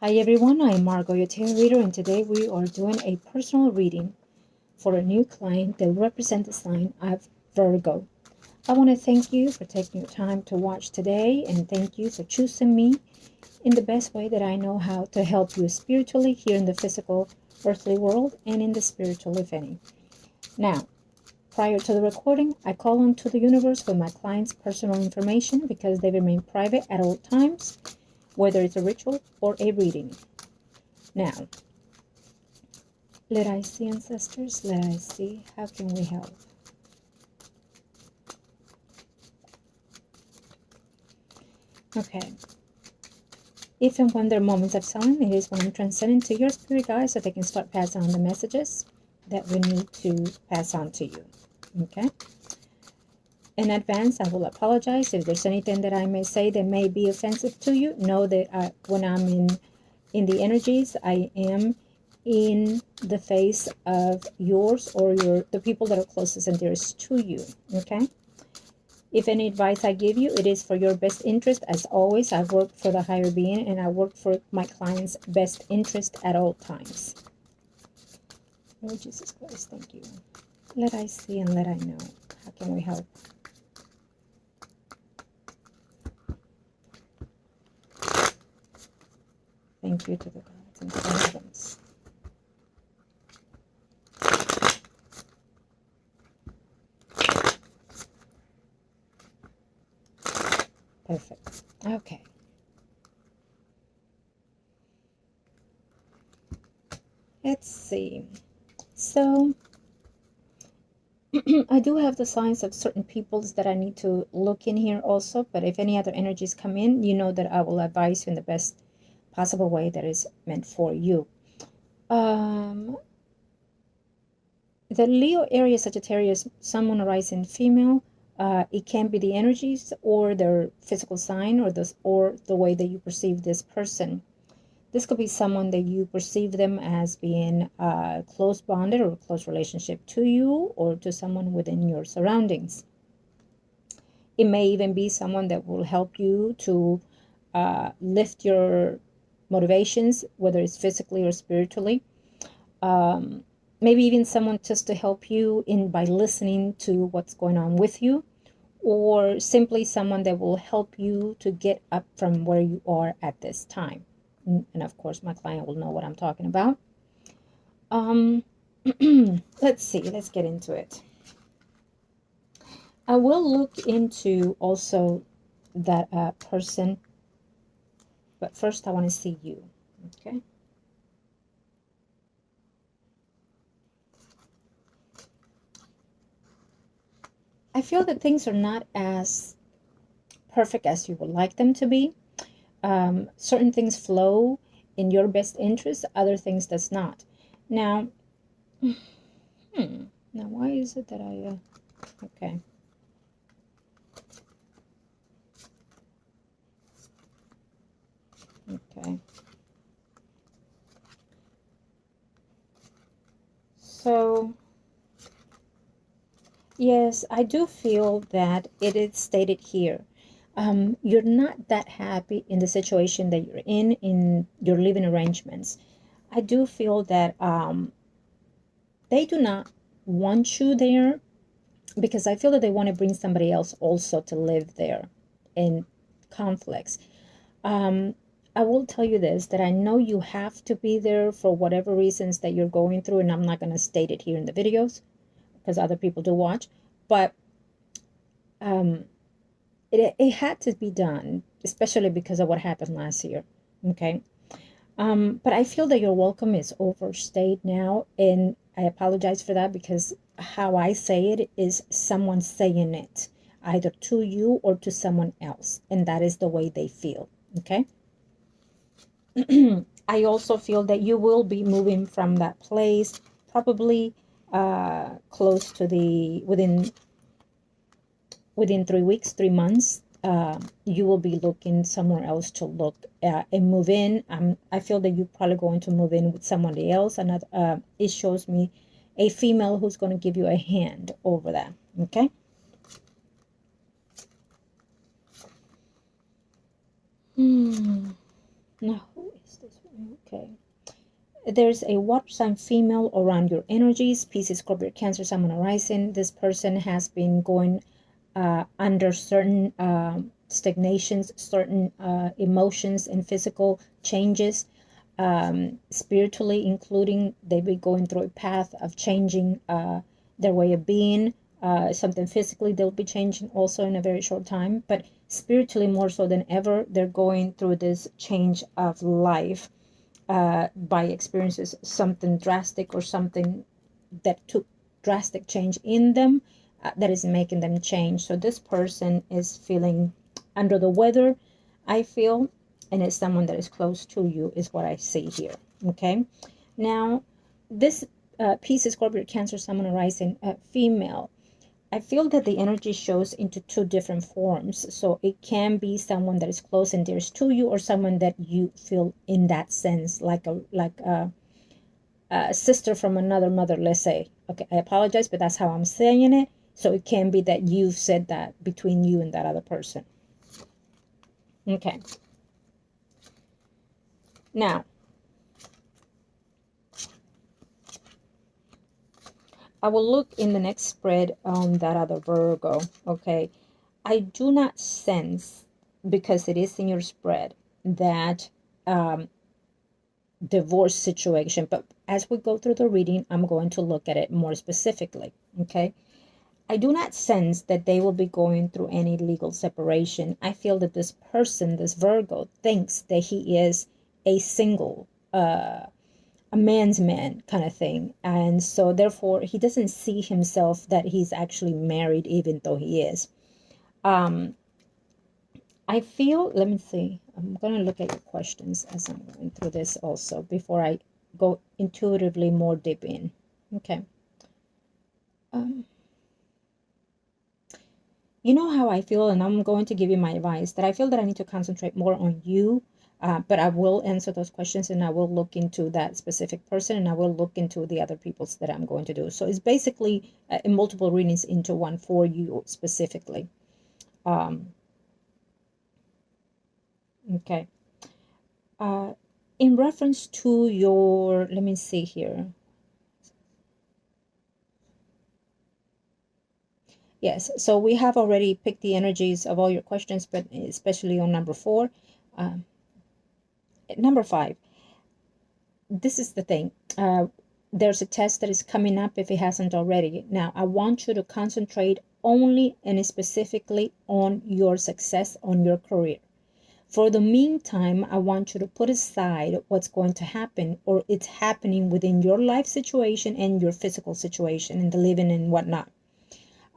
Hi everyone, I'm Margo, your tarot reader, and today we are doing a personal reading for a new client that represents the sign of Virgo. I want to thank you for taking your time to watch today, and thank you for choosing me in the best way that I know how to help you spiritually here in the physical earthly world and in the spiritual, if any. Now, prior to the recording, I call on to the universe for my client's personal information because they remain private at all times, whether it's a ritual or a reading. Now, let I see, ancestors, let I see, how can we help? Okay. If and when there are moments of silence, it is when I'm transcending to your spirit guides so they can start passing on the messages that we need to pass on to you. Okay? In advance, I will apologize if there's anything that I may say that may be offensive to you. Know that when I'm in the energies, I am in the face of yours or the people that are closest and dearest to you. Okay? If any advice I give you, it is for your best interest. As always, I work for the higher being and I work for my client's best interest at all times. Lord Jesus Christ, thank you. Let I see and let I know. How can we help? Thank you to the gods and to the heavens. Perfect. Okay. Let's see. So, I do have the signs of certain peoples that I need to look in here also, but if any other energies come in, you know that I will advise you in the best possible way that is meant for you. The Leo area, Sagittarius, Sun, Moon, Rising, Female, it can be the energies or their physical sign or the way that you perceive this person. This could be someone that you perceive them as being close bonded or close relationship to you or to someone within your surroundings. It may even be someone that will help you to lift your motivations, whether it's physically or spiritually. Maybe even someone just to help you by listening to what's going on with you, or simply someone that will help you to get up from where you are at this time. And of course, my client will know what I'm talking about. Let's see. Let's get into it. I will look into also that person, but first I want to see you. Okay. I feel that things are not as perfect as you would like them to be. Certain things flow in your best interest, other things does not. Now, now why is it that okay. Okay. So, yes, I do feel that it is stated here. You're not that happy in the situation that you're in your living arrangements. I do feel that they do not want you there because I feel that they want to bring somebody else also to live there in conflicts. I will tell you this, that I know you have to be there for whatever reasons that you're going through, and I'm not going to state it here in the videos because other people do watch, but it had to be done, especially because of what happened last year. Okay. But I feel that your welcome is overstayed now, and I apologize for that because how I say it is someone saying it either to you or to someone else, and that is the way they feel. Okay. I also feel that you will be moving from that place probably close to within 3 weeks, 3 months. You will be looking somewhere else to look and move in. I feel that you're probably going to move in with somebody else. Another, it shows me a female who's going to give you a hand over that. Okay. Now, who is this Okay. There's a water sign female around your energies. Pisces, Scorpio, Cancer, Sun, Moon, Rising. This person has been going under certain stagnations, certain emotions and physical changes, spiritually, including they've been going through a path of changing their way of being. Something physically they'll be changing also in a very short time, but spiritually more so than ever, they're going through this change of life. By experiences something drastic or something that took drastic change in them, that is making them change. So this person is feeling under the weather, I feel, and it's someone that is close to you is what I see here. Okay, now this Pisces, Scorpio, Cancer, Sun, Moon, Rising female, I feel that the energy shows into two different forms. So it can be someone that is close and dearest to you, or someone that you feel in that sense like a sister from another mother, let's say. Okay, I apologize, but that's how I'm saying it. So it can be that you've said that between you and that other person. Okay. Now, I will look in the next spread on that other Virgo. Okay. I do not sense, because it is in your spread, that divorce situation. But as we go through the reading, I'm going to look at it more specifically. Okay. I do not sense that they will be going through any legal separation. I feel that this person, this Virgo, thinks that he is a single, a man's man kind of thing. And so therefore he doesn't see himself that he's actually married, even though he is. I feel, let me see, I'm going to look at your questions as I'm going through this also before I go intuitively more deep in. Okay. You know how I feel, and I'm going to give you my advice, that I feel that I need to concentrate more on you. But I will answer those questions, and I will look into that specific person, and I will look into the other people's that I'm going to do. So it's basically in multiple readings into one for you specifically. Okay. In reference to your, let me see here. Yes, so we have already picked the energies of all your questions, but especially on number 4. Number 5, this is the thing. There's a test that is coming up if it hasn't already. Now, I want you to concentrate only and specifically on your success, on your career. For the meantime, I want you to put aside what's going to happen, or it's happening within your life situation and your physical situation and the living and whatnot.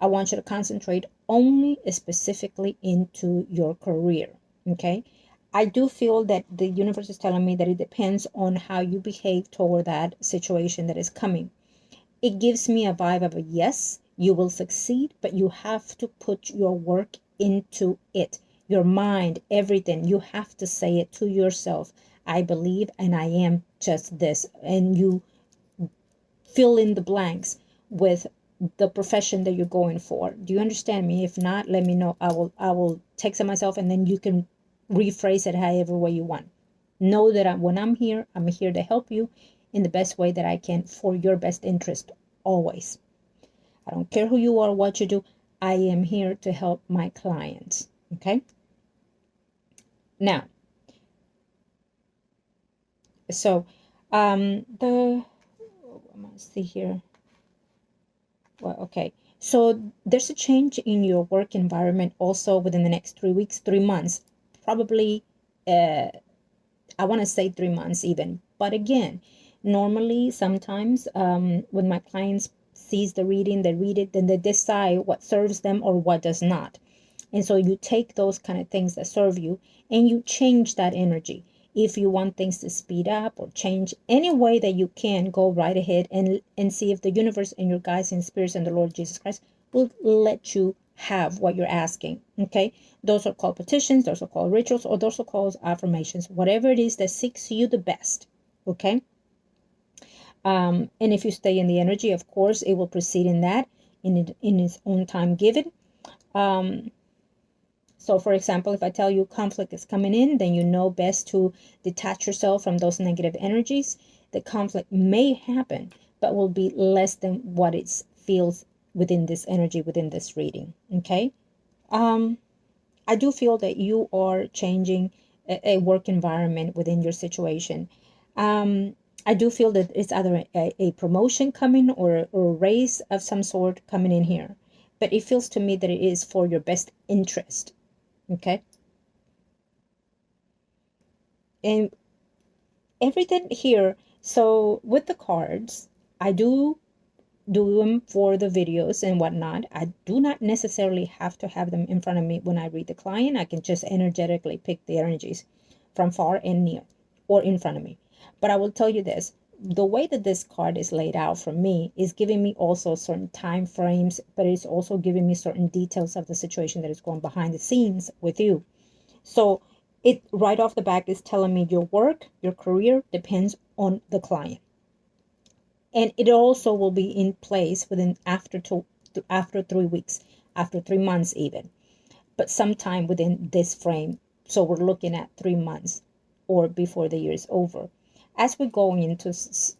I want you to concentrate only specifically into your career. Okay. I do feel that the universe is telling me that it depends on how you behave toward that situation that is coming. It gives me a vibe of a yes, you will succeed, but you have to put your work into it. Your mind, everything, you have to say it to yourself. I believe and I am just this. And you fill in the blanks with the profession that you're going for. Do you understand me? If not, let me know. I will text it myself, and then you can rephrase it however way you want. Know that when I'm here to help you in the best way that I can for your best interest always. I don't care who you are, what you do. I am here to help my clients. Okay. Now, so let's see here. Well, okay. So there's a change in your work environment also within the next 3 weeks, 3 months, probably. I want to say 3 months even. But again, normally sometimes when my clients sees the reading, they read it, then they decide what serves them or what does not. And so you take those kind of things that serve you and you change that energy. If you want things to speed up or change any way that you can, go right ahead and see if the universe and your guides and spirits and the Lord Jesus Christ will let you have what you're asking. Okay, those are called petitions, those are called rituals, or those are called affirmations, whatever it is that seeks you the best. Okay. And if you stay in the energy, of course it will proceed in that in its own time given. So for example, if I tell you conflict is coming in, then you know best to detach yourself from those negative energies. The conflict may happen, but will be less than what it feels within this energy, within this reading. Okay. I do feel that you are changing a work environment within your situation. I do feel that it's either a promotion coming or a raise of some sort coming in here. But it feels to me that it is for your best interest. Okay. And everything here. So with the cards, I do them for the videos and whatnot. I do not necessarily have to have them in front of me when I read the client. I can just energetically pick the energies from far and near or in front of me. But I will tell you this, the way that this card is laid out for me is giving me also certain time frames, but it's also giving me certain details of the situation that is going behind the scenes with you. So it right off the back is telling me your work, your career depends on the client. And it also will be in place within after 3 weeks, after 3 months even, but sometime within this frame. So we're looking at 3 months or before the year is over. As we're going into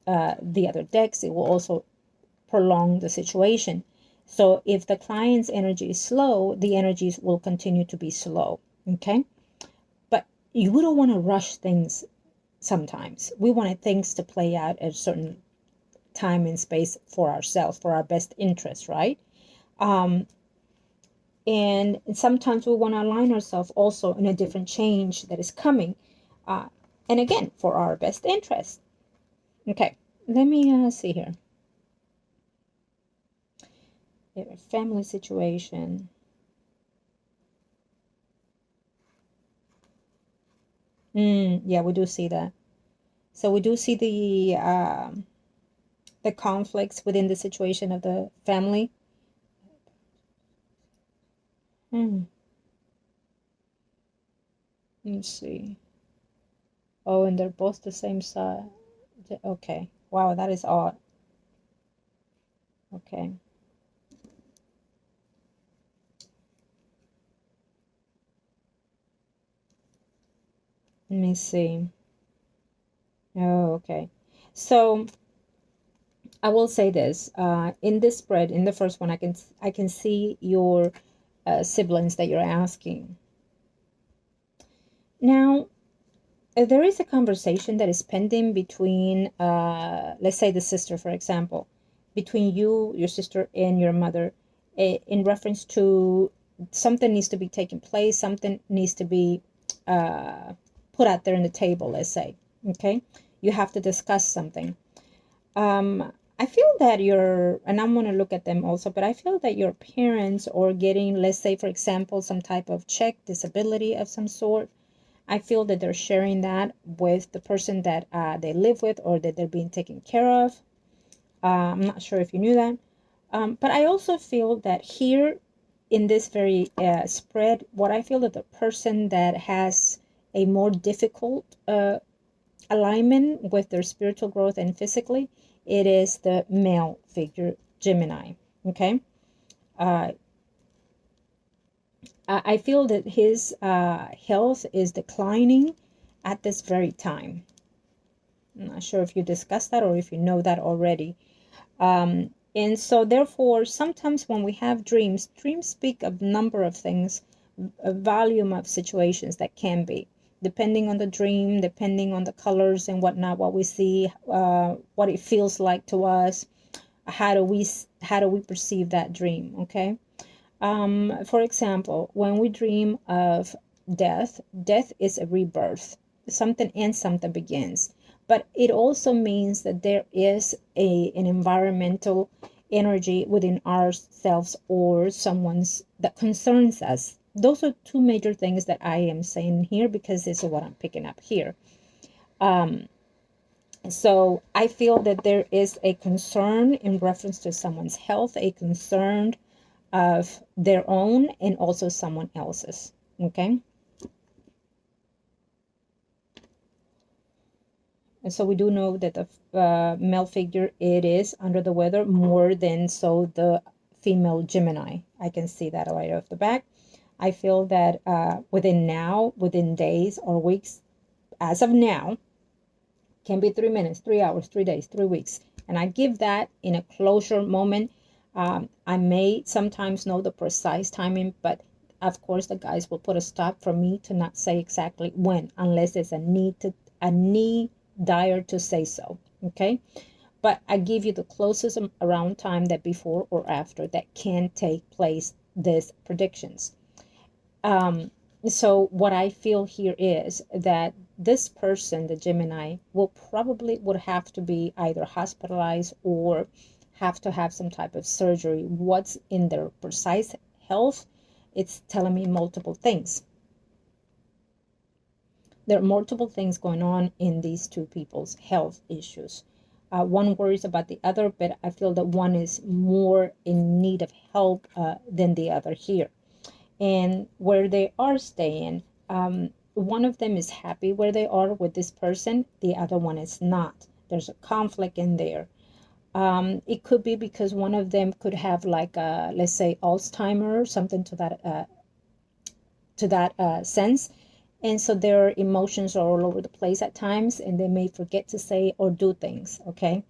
the other decks, it will also prolong the situation. So if the client's energy is slow, the energies will continue to be slow. Okay. But you don't want to rush things sometimes. We want things to play out at a certain time and space for ourselves, for our best interest, right? And sometimes we want to align ourselves also in a different change that is coming. And again, for our best interest. Okay, let me see here. Family situation. Yeah, we do see that. So we do see the conflicts within the situation of the family. Let's see. Oh, and they're both the same side. Okay. Wow, that is odd. Okay. Let me see. Oh, okay. So I will say this. In this spread, in the first one, I can see your siblings that you're asking. Now, there is a conversation that is pending between, let's say the sister, for example, between you, your sister, and your mother, in reference to something needs to be taking place, something needs to be put out there on the table, let's say. Okay, you have to discuss something. I feel that and I'm going to look at them also, but I feel that your parents are getting, let's say, for example, some type of check, disability of some sort. I feel that they're sharing that with the person that they live with or that they're being taken care of. I'm not sure if you knew that. But I also feel that here in this very spread, what I feel that the person that has a more difficult alignment with their spiritual growth and physically, it is the male figure, Gemini. Okay. I feel that his health is declining at this very time. I'm not sure if you discussed that or if you know that already. And so therefore, sometimes when we have dreams speak of a number of things, a volume of situations that can be, depending on the dream, depending on the colors and whatnot, what we see, what it feels like to us, how do we perceive that dream, okay? For example, when we dream of death is a rebirth. Something ends, something begins. But it also means that there is an environmental energy within ourselves or someone's that concerns us. Those are two major things that I am saying here because this is what I'm picking up here. So I feel that there is a concern in reference to someone's health, a concern of their own and also someone else's. Okay. And so we do know that the male figure, it is under the weather more than so the female Gemini. I can see that right off the back. I feel that within days or weeks, as of now, can be 3 minutes, 3 hours, 3 days, 3 weeks. And I give that in a closure moment. I may sometimes know the precise timing, but of course the guys will put a stop for me to not say exactly when, unless there's a need dire to say so. Okay. But I give you the closest around time that before or after that can take place, these predictions. So what I feel here is that this person, the Gemini, would have to be either hospitalized or have to have some type of surgery. What's in their precise health? It's telling me multiple things. There are multiple things going on in these two people's health issues. One worries about the other, but I feel that one is more in need of help than the other here. And where they are staying, one of them is happy where they are with this person, the other one is not. There's a conflict in there. It could be because one of them could have like let's say Alzheimer, something to that sense, and so their emotions are all over the place at times, and they may forget to say or do things. Okay.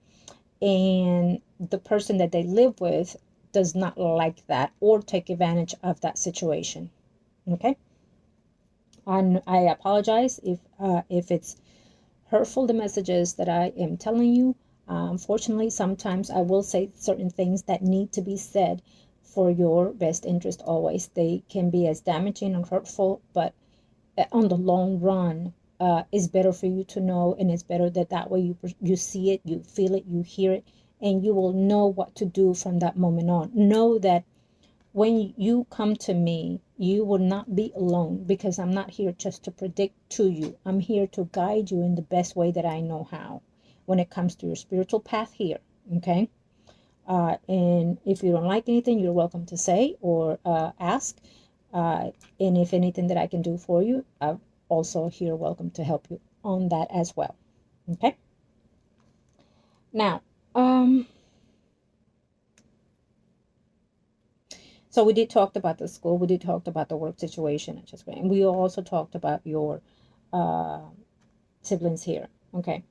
And the person that they live with does not like that or take advantage of that situation. Okay. And I apologize if it's hurtful, the messages that I am telling you. Unfortunately, sometimes I will say certain things that need to be said for your best interest always. They can be as damaging and hurtful, but on the long run, it's better for you to know, and it's better that way you see it, you feel it, you hear it, and you will know what to do from that moment on. Know that when you come to me, you will not be alone, because I'm not here just to predict to you. I'm here to guide you in the best way that I know how when it comes to your spiritual path here. Okay. And if you don't like anything, you're welcome to say or ask. And if anything that I can do for you, I'm also here welcome to help you on that as well. Okay. Now, so we did talk about the school. We did talk about the work situation, and we also talked about your siblings here. Okay.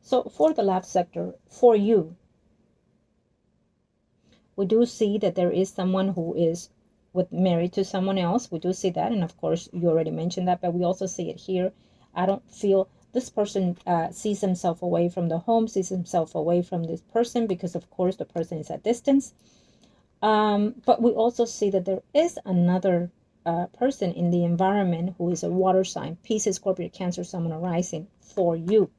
So for the love sector, for you, we do see that there is someone who is married to someone else. We do see that, and of course you already mentioned that, but we also see it here. I don't feel this person sees himself away from the home, sees himself away from this person, because of course the person is at distance. But we also see that there is another person in the environment who is a water sign, Pisces, Scorpio, Cancer, Sun, and Rising for you.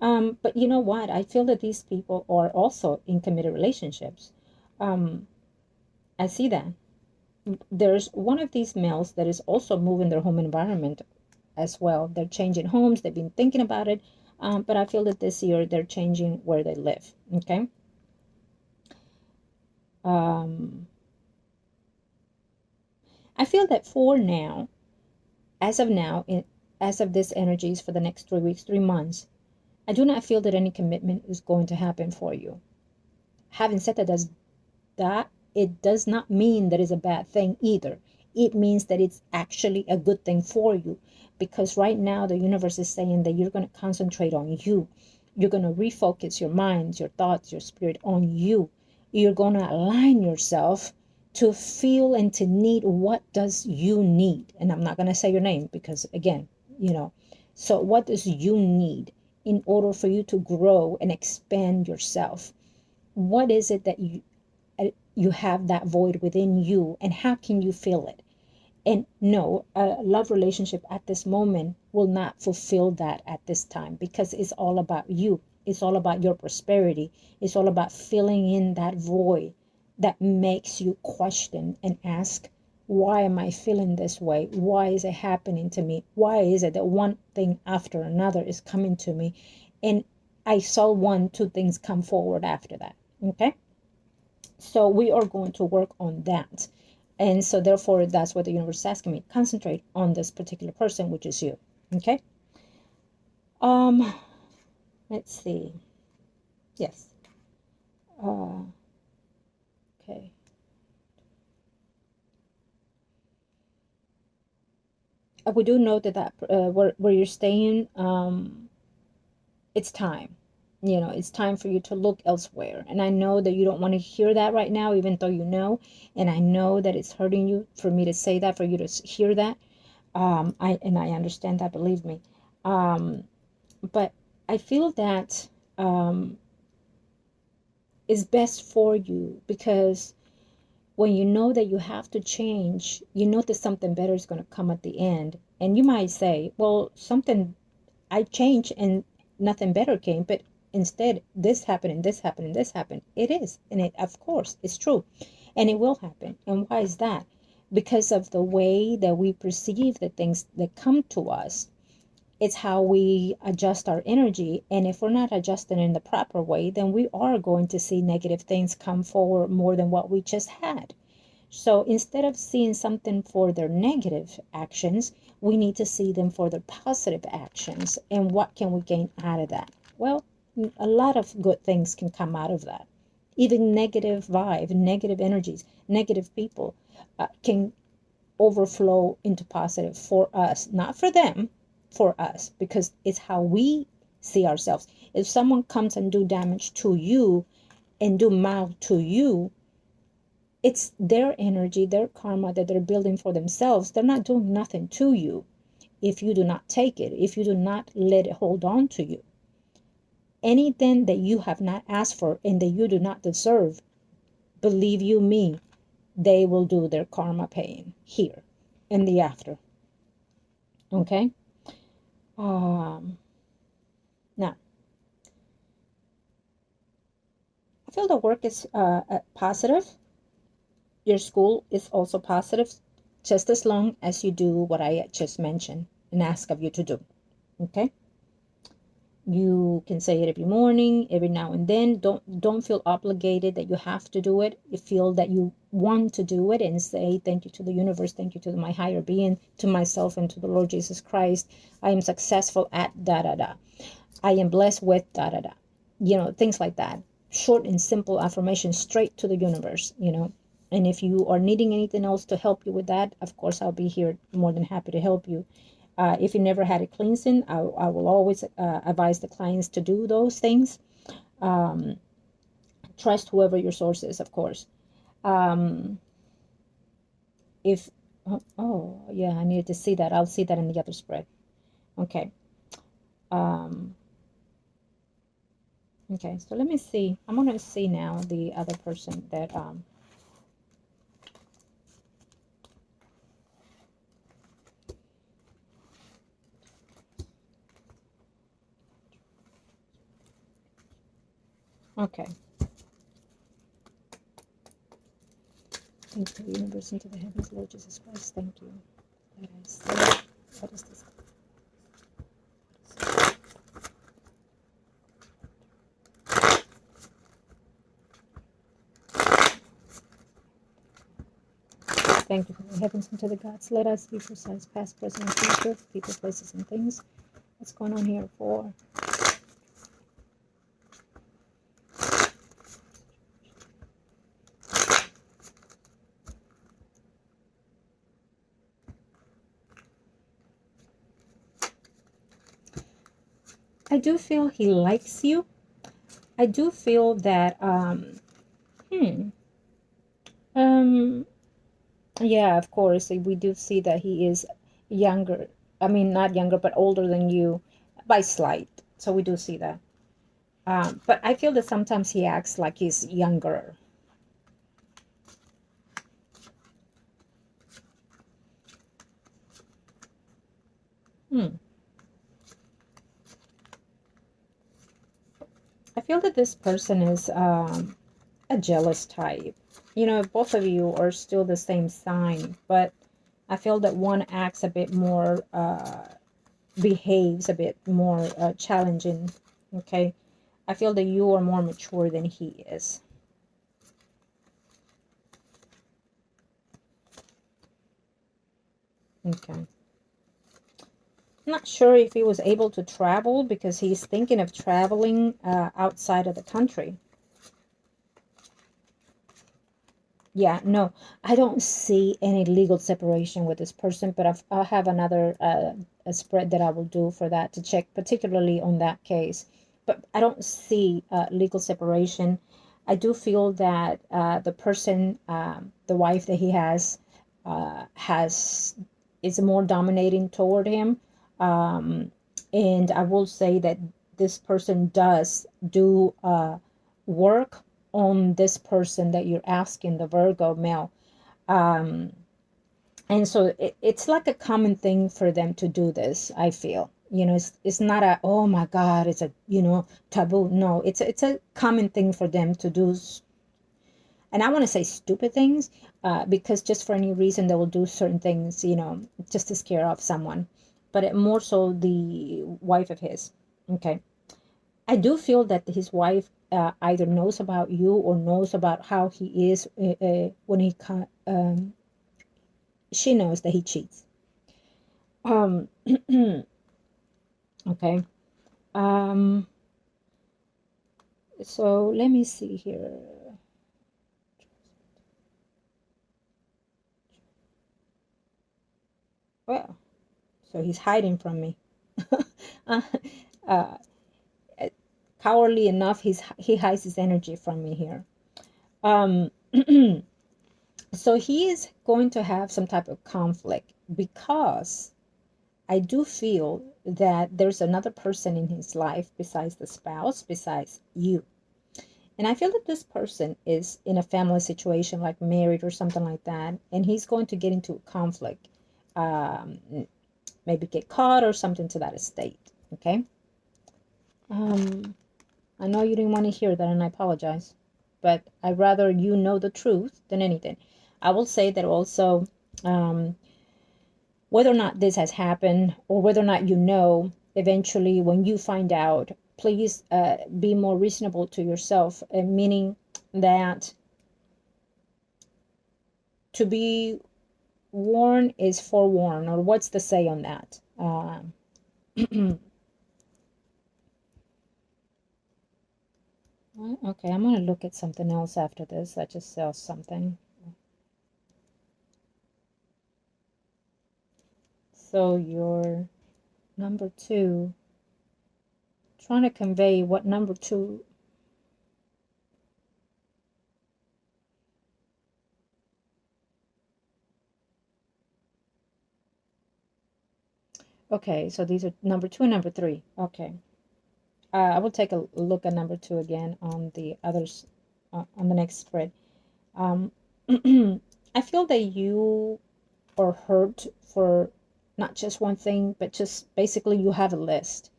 But you know what? I feel that these people are also in committed relationships. I see that. There's one of these males that is also moving their home environment as well. They're changing homes. They've been thinking about it. But I feel that this year they're changing where they live. Okay. I feel that for now, as of now, as of this energies for the next 3 weeks, 3 months, I do not feel that any commitment is going to happen for you. Having said that, it does not mean that it's a bad thing either. It means that it's actually a good thing for you, because right now the universe is saying that you're going to concentrate on you. You're going to refocus your mind, your thoughts, your spirit on you. You're going to align yourself to feel and to need what does you need. And I'm not going to say your name because, again, so what does you need in order for you to grow and expand yourself? What is it that you have that void within you, and how can you fill it? And no, a love relationship at this moment will not fulfill that at this time, because it's all about you. It's all about your prosperity. It's all about filling in that void that makes you question and ask, why am I feeling this way? Why is it happening to me? Why is it that one thing after another is coming to me, and I saw 1, 2 things come forward after that? Okay. So we are going to work on that. And so therefore, that's what the universe is asking me. Concentrate on this particular person, which is you. Okay. Let's see. Yes. Okay. we do know that where you're staying, it's time. You know, it's time for you to look elsewhere. And I know that you don't want to hear that right now, even though you know. And I know that it's hurting you for me to say that, for you to hear that. I understand that, believe me. But I feel that is best for you, because when you know that you have to change, you know that something better is going to come at the end. And you might say, well, something, I changed and nothing better came, but instead this happened and this happened and this happened. It is, and it, of course, it's true, and it will happen. And why is that? Because of the way that we perceive the things that come to us. It's how we adjust our energy. And if we're not adjusting in the proper way, then we are going to see negative things come forward more than what we just had. So instead of seeing something for their negative actions, we need to see them for their positive actions. And what can we gain out of that? Well, a lot of good things can come out of that. Even negative vibe, negative energies, negative people can overflow into positive for us, not for them, for us, because it's how we see ourselves. If someone comes and do damage to you and do mal to you, it's their energy, their karma that they're building for themselves. They're not doing nothing to you if you do not take it, if you do not let it hold on to you. Anything that you have not asked for and that you do not deserve, believe you me, they will do their karma paying here in the after. Okay? Now, I feel the work is positive. Your school is also positive, just as long as you do what I just mentioned and ask of you to do. Okay? You can say it every morning, every now and then. Don't feel obligated that you have to do it. You feel that you want to do it, and say thank you to the universe, thank you to my higher being, to myself, and to the Lord Jesus Christ. I am successful at da da da. I am blessed with da da da. You know, things like that. Short and simple affirmation straight to the universe, you know. And if you are needing anything else to help you with that, of course, I'll be here more than happy to help you. If you never had a cleansing, I will always advise the clients to do those things. Trust whoever your source is, of course. If oh yeah, I needed to see that. I'll see that in the other spread. Okay. Okay, so let me see. I'm going to see now the other person that okay. Into the universe, into the heavens, Lord Jesus Christ, thank you. Let us see. What is this? Thank you for the heavens and to the gods. Let us be precise, past, present, and future, people, places, and things. What's going on here for? I do feel he likes you. I do feel that, yeah, of course, we do see that he is younger. I mean, not younger, but older than you by slight. So we do see that. But I feel that sometimes he acts like he's younger. I feel that this person is a jealous type. You know, both of you are still the same sign, but I feel that one acts a bit more, behaves a bit more challenging. Okay, I feel that you are more mature than he is. Okay. I'm not sure if he was able to travel, because he's thinking of traveling outside of the country. Yeah, no, I don't see any legal separation with this person, but I'll have another a spread that I will do for that to check, particularly on that case. But I don't see legal separation. I do feel that the person, the wife that he has is more dominating toward him, and I will say that this person does do work on this person that you're asking, the Virgo male. Um, and so it's like a common thing for them to do this, I feel. It's not a, oh my God, it's a, taboo. No, it's a common thing for them to do. And I want to say stupid things, because just for any reason they will do certain things, just to scare off someone. But more so the wife of his. Okay. I do feel that his wife either knows about you or knows about how he is when she knows that he cheats. Um, okay. Um, so let me see here. Well, so he's hiding from me. uh, uh, Cowardly enough, he hides his energy from me here. Um, so he is going to have some type of conflict because I do feel that there's another person in his life besides the spouse, besides you. And I feel that this person is in a family situation, like married or something like that, and he's going to get into a conflict, um, maybe get caught or something to that estate. Okay. I know you didn't want to hear that, and I apologize, but I'd rather you know the truth than anything. I will say that also, um, whether or not this has happened or whether or not eventually when you find out, please be more reasonable to yourself, meaning that to be warned is forewarned, or what's the say on that? Okay, I'm going to look at something else after this. I just saw something. So your number two, trying to convey what number two. Okay, so these are number two and number three. Okay. I will take a look at number two again on the others, on the next spread. Um, I feel that you are hurt for not just one thing, but just basically you have a list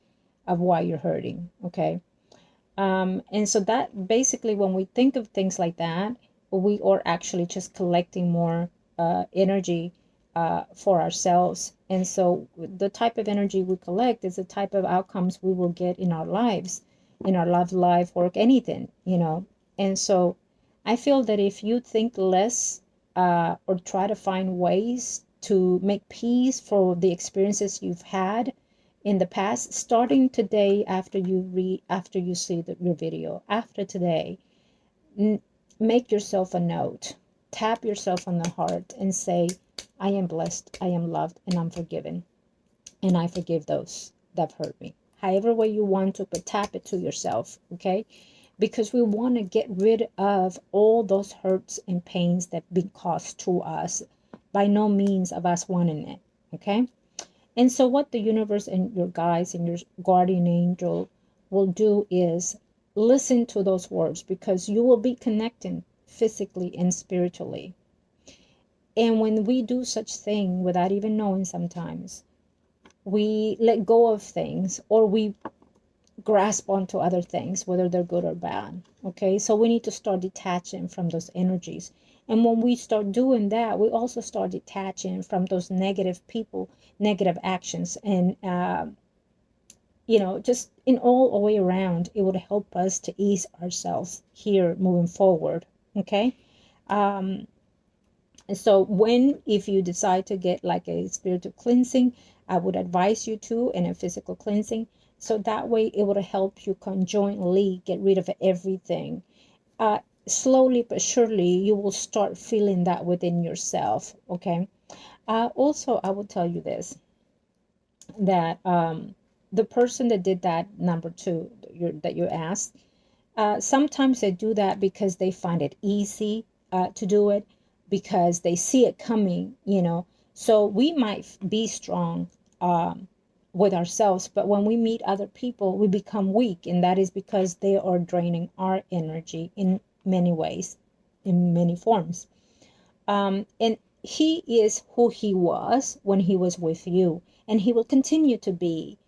of why you're hurting. Okay. And so that basically, when we think of things like that, we are actually just collecting more energy for ourselves. And so the type of energy we collect is the type of outcomes we will get in our lives, in our love life, work, anything. And so I feel that if you think less or try to find ways to make peace for the experiences you've had in the past, starting today, after you see your video, after today, make yourself a note, tap yourself on the heart and say, I am blessed, I am loved, and I'm forgiven, and I forgive those that hurt me. However way you want to, but tap it to yourself. Okay, because we want to get rid of all those hurts and pains that been caused to us, by no means of us wanting it. Okay. And so what the universe and your guides and your guardian angel will do is listen to those words, because you will be connecting physically and spiritually. And when we do such thing without even knowing, sometimes we let go of things, or we grasp onto other things, whether they're good or bad. Okay, so we need to start detaching from those energies. And when we start doing that, we also start detaching from those negative people, negative actions, and just in all the way around, it would help us to ease ourselves here moving forward. Okay. And so if you decide to get like a spiritual cleansing, I would advise you to, and a physical cleansing. So that way it would help you conjointly get rid of everything. slowly but surely you will start feeling that within yourself. Okay. Also, I will tell you this, that the person that did that number two that you asked, sometimes they do that because they find it easy to do it, because they see it coming, you know. So we might be strong with ourselves, but when we meet other people, we become weak, and that is because they are draining our energy in many ways, in many forms. And he is who he was when he was with you, and he will continue to be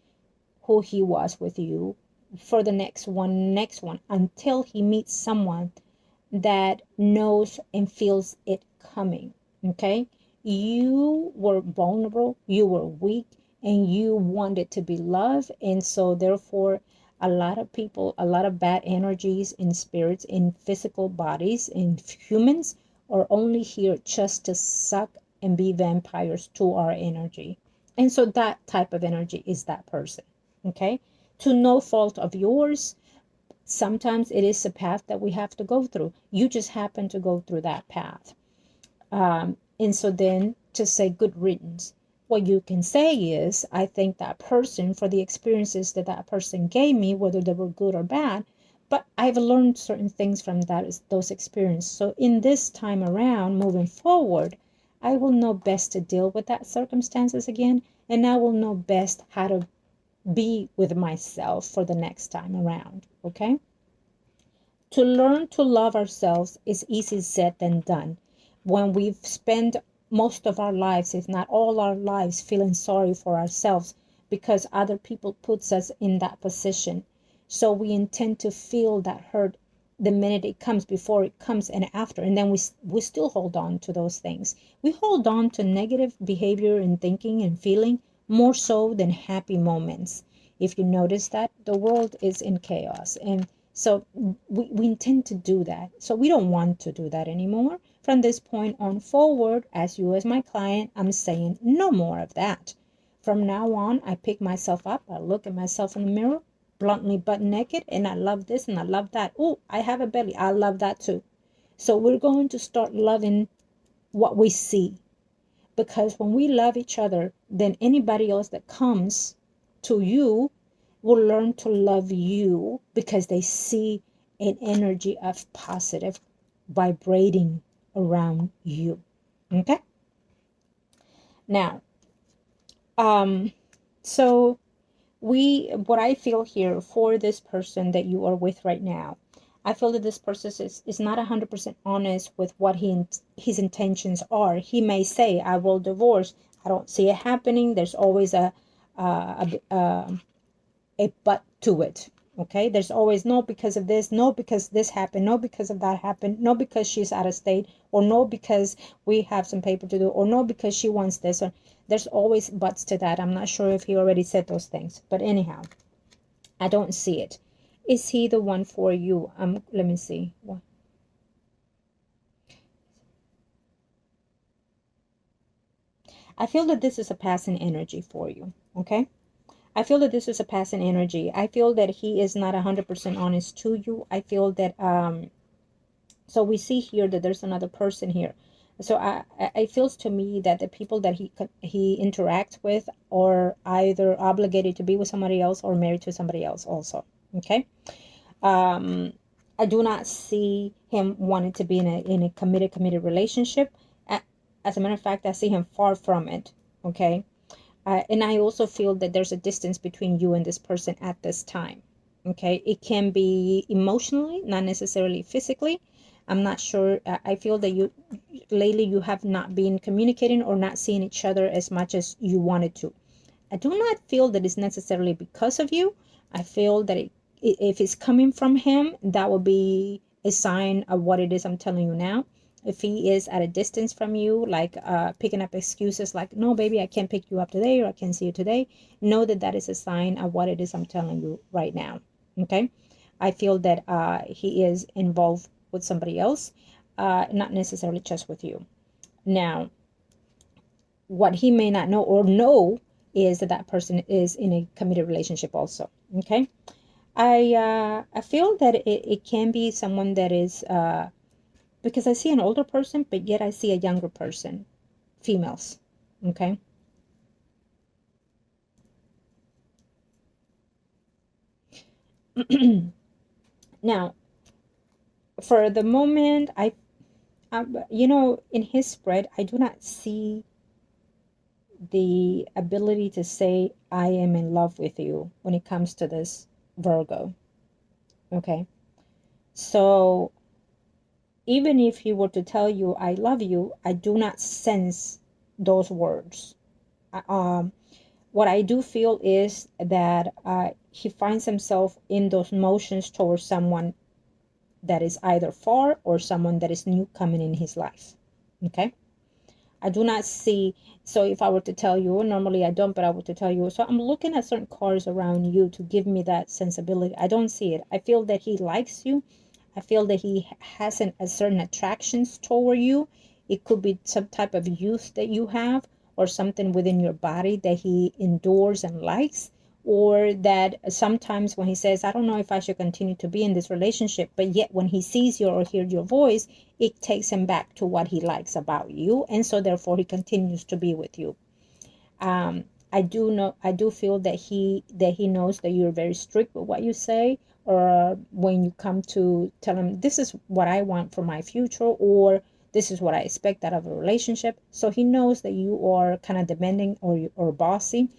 who he was with you for the next one, until he meets someone that knows and feels it coming. Okay. You were vulnerable, you were weak, and you wanted to be loved, and so therefore a lot of people, a lot of bad energies in spirits, in physical bodies, in humans, are only here just to suck and be vampires to our energy. And so that type of energy is that person. Okay. To no fault of yours, sometimes it is a path that we have to go through. You just happen to go through that path. And so then to say good riddance, what you can say is, I thank that person for the experiences that that person gave me, whether they were good or bad, but I've learned certain things from those experiences. So in this time around, moving forward, I will know best to deal with that circumstances again, and I will know best how to be with myself for the next time around. Okay. To learn to love ourselves is easier said than done. When we've spent most of our lives, if not all our lives, feeling sorry for ourselves because other people puts us in that position. So we intend to feel that hurt the minute it comes, before it comes, and after. And then we still hold on to those things. We hold on to negative behavior and thinking and feeling more so than happy moments. If you notice that, the world is in chaos. And so we intend to do that. So we don't want to do that anymore. From this point on forward, as you as my client, I'm saying no more of that. From now on, I pick myself up. I look at myself in the mirror, bluntly butt naked, and I love this and I love that. Oh, I have a belly. I love that too. So we're going to start loving what we see. Because when we love each other, then anybody else that comes to you will learn to love you, because they see an energy of positive vibrating around you. Okay. Now, so what I feel here for this person that you are with right now, I feel that this person is not 100% honest with what his intentions are. He may say, I will divorce. I don't see it happening. There's always a but to it. Okay. There's always no, because of this, no, because this happened, no, because of that happened, no, because she's out of state, or no, because we have some paper to do, or no, because she wants this. Or there's always buts to that. I'm not sure if he already said those things, but anyhow, I don't see it. Is he the one for you? Let me see. I feel that this is a passing energy for you. Okay. I feel that this is a passing energy. I feel that he is not 100% honest to you. I feel that, so we see here that there's another person here. So it feels to me that the people that he interacts with are either obligated to be with somebody else or married to somebody else also. Okay. I do not see him wanting to be in a committed relationship. As a matter of fact, I see him far from it. Okay. And I also feel that there's a distance between you and this person at this time. Okay. It can be emotionally, not necessarily physically. I'm not sure. I feel that lately you have not been communicating or not seeing each other as much as you wanted to. I do not feel that it's necessarily because of you. I feel that if it's coming from him, that will be a sign of what it is I'm telling you now. If he is at a distance from you, like picking up excuses like, no, baby, I can't pick you up today, or I can't see you today, know that that is a sign of what it is I'm telling you right now. Okay. I feel that he is involved with somebody else, not necessarily just with you. Now, what he may not know or know is that that person is in a committed relationship also. Okay. I feel that it can be someone that is, because I see an older person, but yet I see a younger person, females, okay? Now, for the moment, you know, in his spread, I do not see the ability to say, I am in love with you when it comes to this Virgo, okay? So even if he were to tell you, I love you, I do not sense those words. What I do feel is that he finds himself in those motions towards someone that is either far or someone that is new coming in his life. Okay? I do not see, so if I were to tell you, normally I don't, but I were to tell you, so I'm looking at certain cards around you to give me that sensibility. I don't see it. I feel that he likes you. I feel that he has a certain attractions toward you. It could be some type of youth that you have, or something within your body that he endures and likes, or that sometimes when he says, I don't know if I should continue to be in this relationship, but yet when he sees you or hears your voice, it takes him back to what he likes about you, and so therefore he continues to be with you. I do feel that he knows that you're very strict with what you say, or when you come to tell him, this is what I want for my future, or this is what I expect out of a relationship. So he knows that you are kind of demanding or bossy,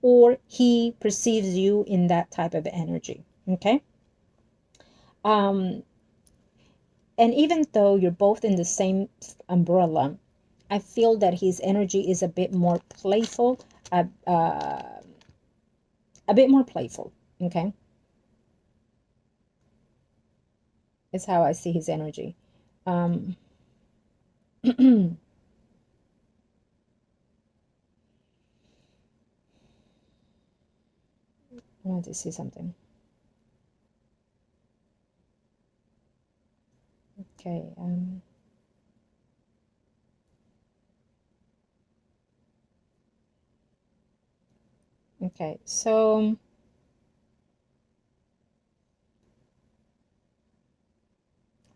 or he perceives you in that type of energy. Okay. And even though you're both in the same umbrella, I feel that his energy is a bit more playful, a bit more playful. Okay. Is how I see his energy. I want to see something. Okay. Okay. So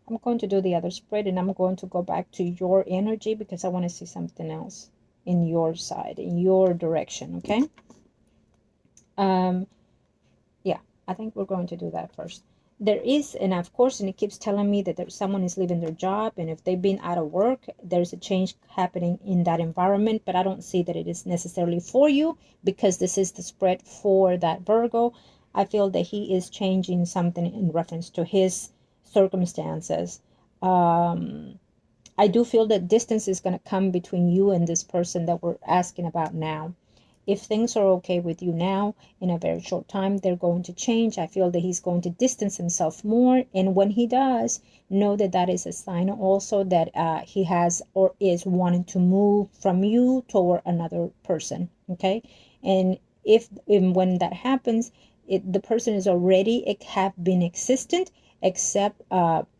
I'm going to do the other spread, and I'm going to go back to your energy because I want to see something else in your side, in your direction. Okay. Yeah, I think we're going to do that first. There is, and of course, and it keeps telling me that there's someone is leaving their job, and if they've been out of work, there's a change happening in that environment, but I don't see that it is necessarily for you because this is the spread for that Virgo. I feel that he is changing something in reference to his circumstances. I do feel that distance is going to come between you and this person that we're asking about now. If things are okay with you now, in a very short time, they're going to change. I feel that he's going to distance himself more. And when he does, know that that is a sign also that he has or is wanting to move from you toward another person. Okay. And when that happens, the person is already have been existent, except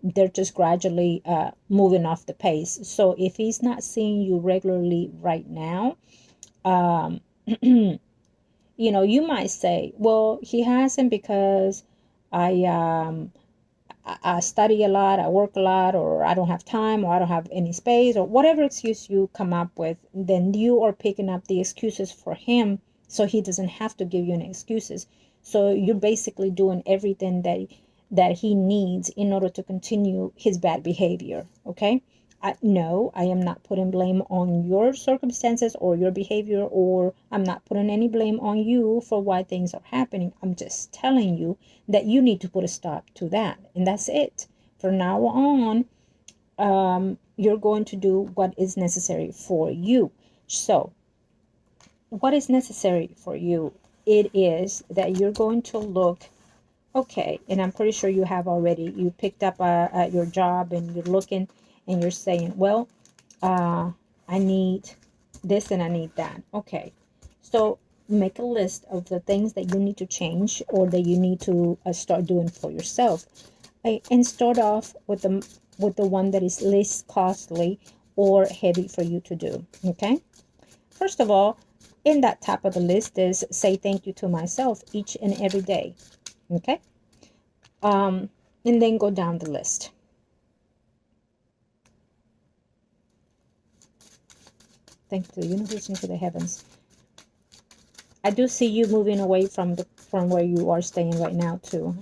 they're just gradually moving off the pace. So if he's not seeing you regularly right now, you know, you might say, well, he hasn't because I I study a lot, I work a lot, or I don't have time, or I don't have any space, or whatever excuse you come up with, then you are picking up the excuses for him so he doesn't have to give you any excuses. So you're basically doing everything that he needs in order to continue his bad behavior. Okay. No, I am not putting blame on your circumstances or your behavior, or I'm not putting any blame on you for why things are happening. I'm just telling you that you need to put a stop to that. And that's it. From now on, you're going to do what is necessary for you. So, what is necessary for you? It is that you're going to look, okay, and I'm pretty sure you have already. You picked up your job and you're looking and you're saying, well, I need this and I need that. Okay, so make a list of the things that you need to change or that you need to start doing for yourself, and start off with the one that is least costly or heavy for you to do. Okay, first of all, in that top of the list is say thank you to myself each and every day. Okay, And then go down the list. Thank you to the universe and to the heavens. I do see you moving away from where you are staying right now too.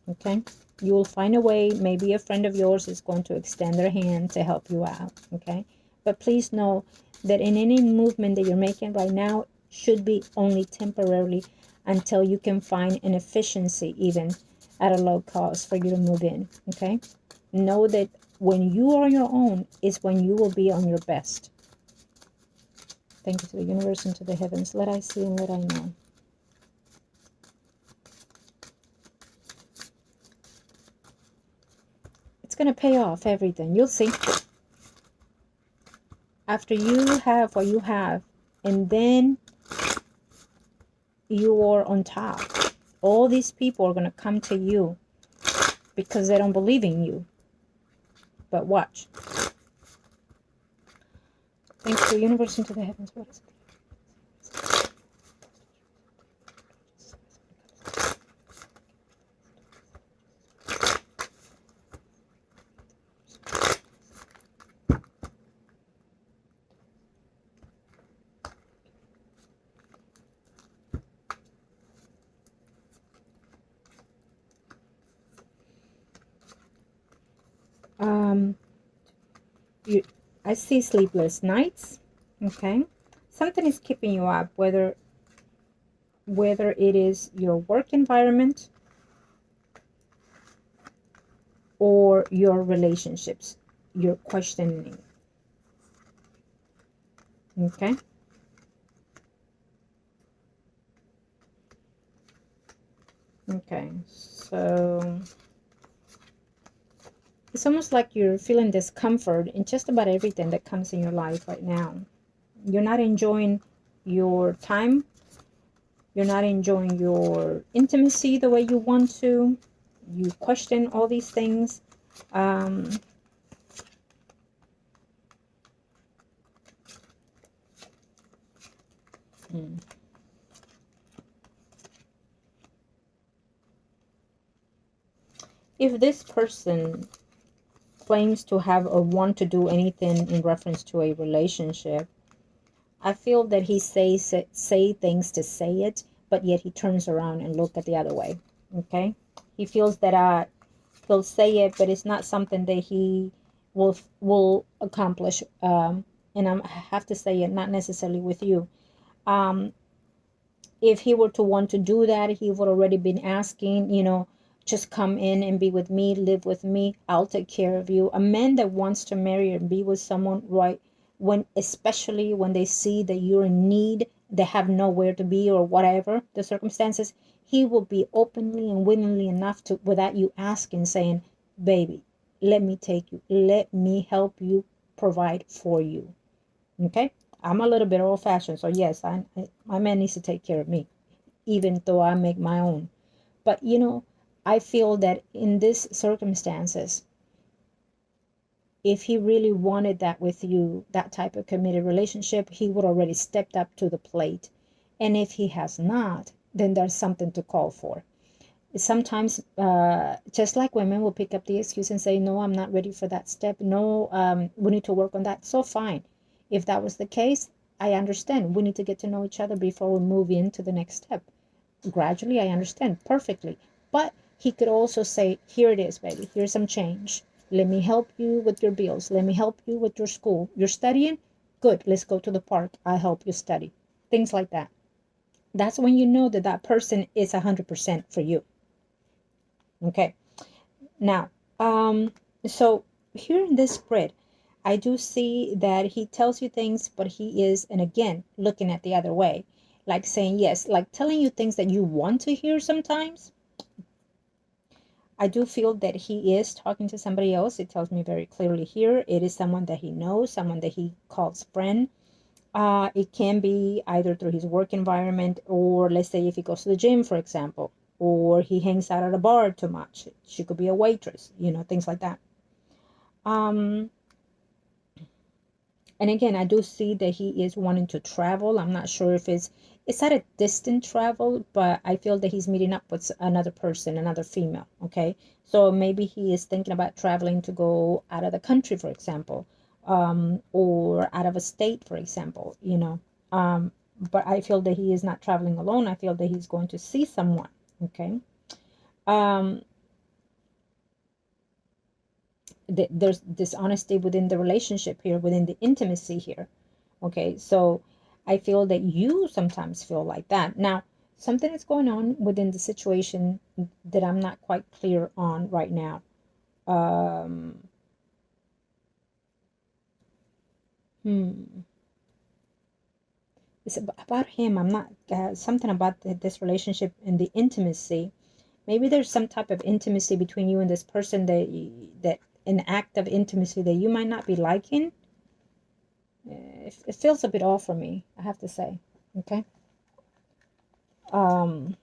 Okay, you will find a way. Maybe a friend of yours is going to extend their hand to help you out. Okay, but please know that in any movement that you're making right now should be only temporarily until you can find an efficiency even at a low cost for you to move in. Okay, know that when you are on your own is when you will be on your best. Thank you to the universe and to the heavens. Let I see and let I know. It's going to pay off everything. You'll see. After you have what you have, and then you are on top, all these people are going to come to you because they don't believe in you. But watch. Thank you to the universe and to the heavens. What is it? I see sleepless nights. Okay, something is keeping you up, whether it is your work environment or your relationships. You're questioning. Okay. Okay, so it's almost like you're feeling discomfort in just about everything that comes in your life right now. You're not enjoying your time. You're not enjoying your intimacy the way you want to. You question all these things. If this person claims to have or want to do anything in reference to a relationship, I feel that he say things to say it, but yet he turns around and look at the other way. Okay, he feels that he'll say it, but it's not something that he will accomplish. And I have to say it, not necessarily with you. If he were to want to do that, he would already been asking, just come in and be with me, live with me, I'll take care of you. A man that wants to marry and be with someone, right, especially when they see that you're in need, they have nowhere to be or whatever the circumstances, he will be openly and willingly enough to, without you asking, saying, baby, let me take you, let me help you, provide for you. Okay, I'm a little bit old-fashioned, so yes, my man needs to take care of me, even though I make my own. But I feel that in these circumstances, if he really wanted that with you, that type of committed relationship, he would already stepped up to the plate. And if he has not, then there's something to call for. Sometimes, just like women will pick up the excuse and say, no, I'm not ready for that step. No, we need to work on that. So fine. If that was the case, I understand. We need to get to know each other before we move into the next step. Gradually, I understand perfectly. But he could also say, here it is, baby. Here's some change. Let me help you with your bills. Let me help you with your school. You're studying? Good. Let's go to the park. I'll help you study. Things like that. That's when you know that that person is 100% for you. Okay. Now, so here in this spread, I do see that he tells you things, but he is, and again, looking at the other way, like saying yes, like telling you things that you want to hear sometimes. I do feel that he is talking to somebody else. It tells me very clearly here. It is someone that he knows, someone that he calls friend. It can be either through his work environment, or let's say if he goes to the gym, for example, or he hangs out at a bar too much. She could be a waitress, things like that. And again, I do see that he is wanting to travel. I'm not sure if it's it's at a distant travel, but I feel that he's meeting up with another person, another female. Okay, so maybe he is thinking about traveling to go out of the country, for example, or out of a state, for example, you know. But I feel that he is not traveling alone. I feel that he's going to see someone. Okay. um there's dishonesty within the relationship here, within the intimacy here. Okay, so I feel that you sometimes feel like that. Now, something is going on within the situation that I'm not quite clear on right now. um hmm it's about him. I'm not something about this relationship and the intimacy. Maybe there's some type of intimacy between you and this person that an act of intimacy that you might not be liking. It feels a bit off for me, I have to say. Okay. um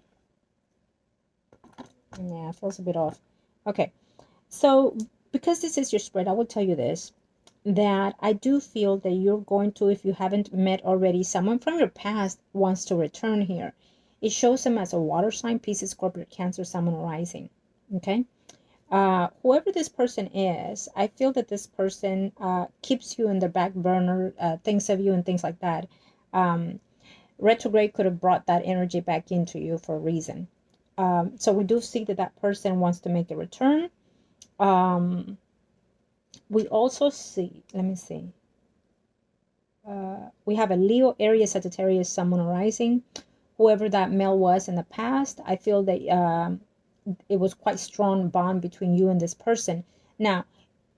yeah, it feels a bit off. Okay, so because this is your spread, I will tell you this, that I do feel that you're going to, if you haven't met already, someone from your past wants to return here. It shows them as a water sign, Pisces, Scorpio, Cancer, Sun, rising. Okay. Whoever this person is, I feel that this person keeps you in the back burner, thinks of you and things like that. um, Retrograde could have brought that energy back into you for a reason. So we do see that that person wants to make a return. um, we also see, let me see, we have a Leo, Aries, Sagittarius, Sun, rising. Whoever that male was in the past, I feel that it was quite strong bond between you and this person. Now,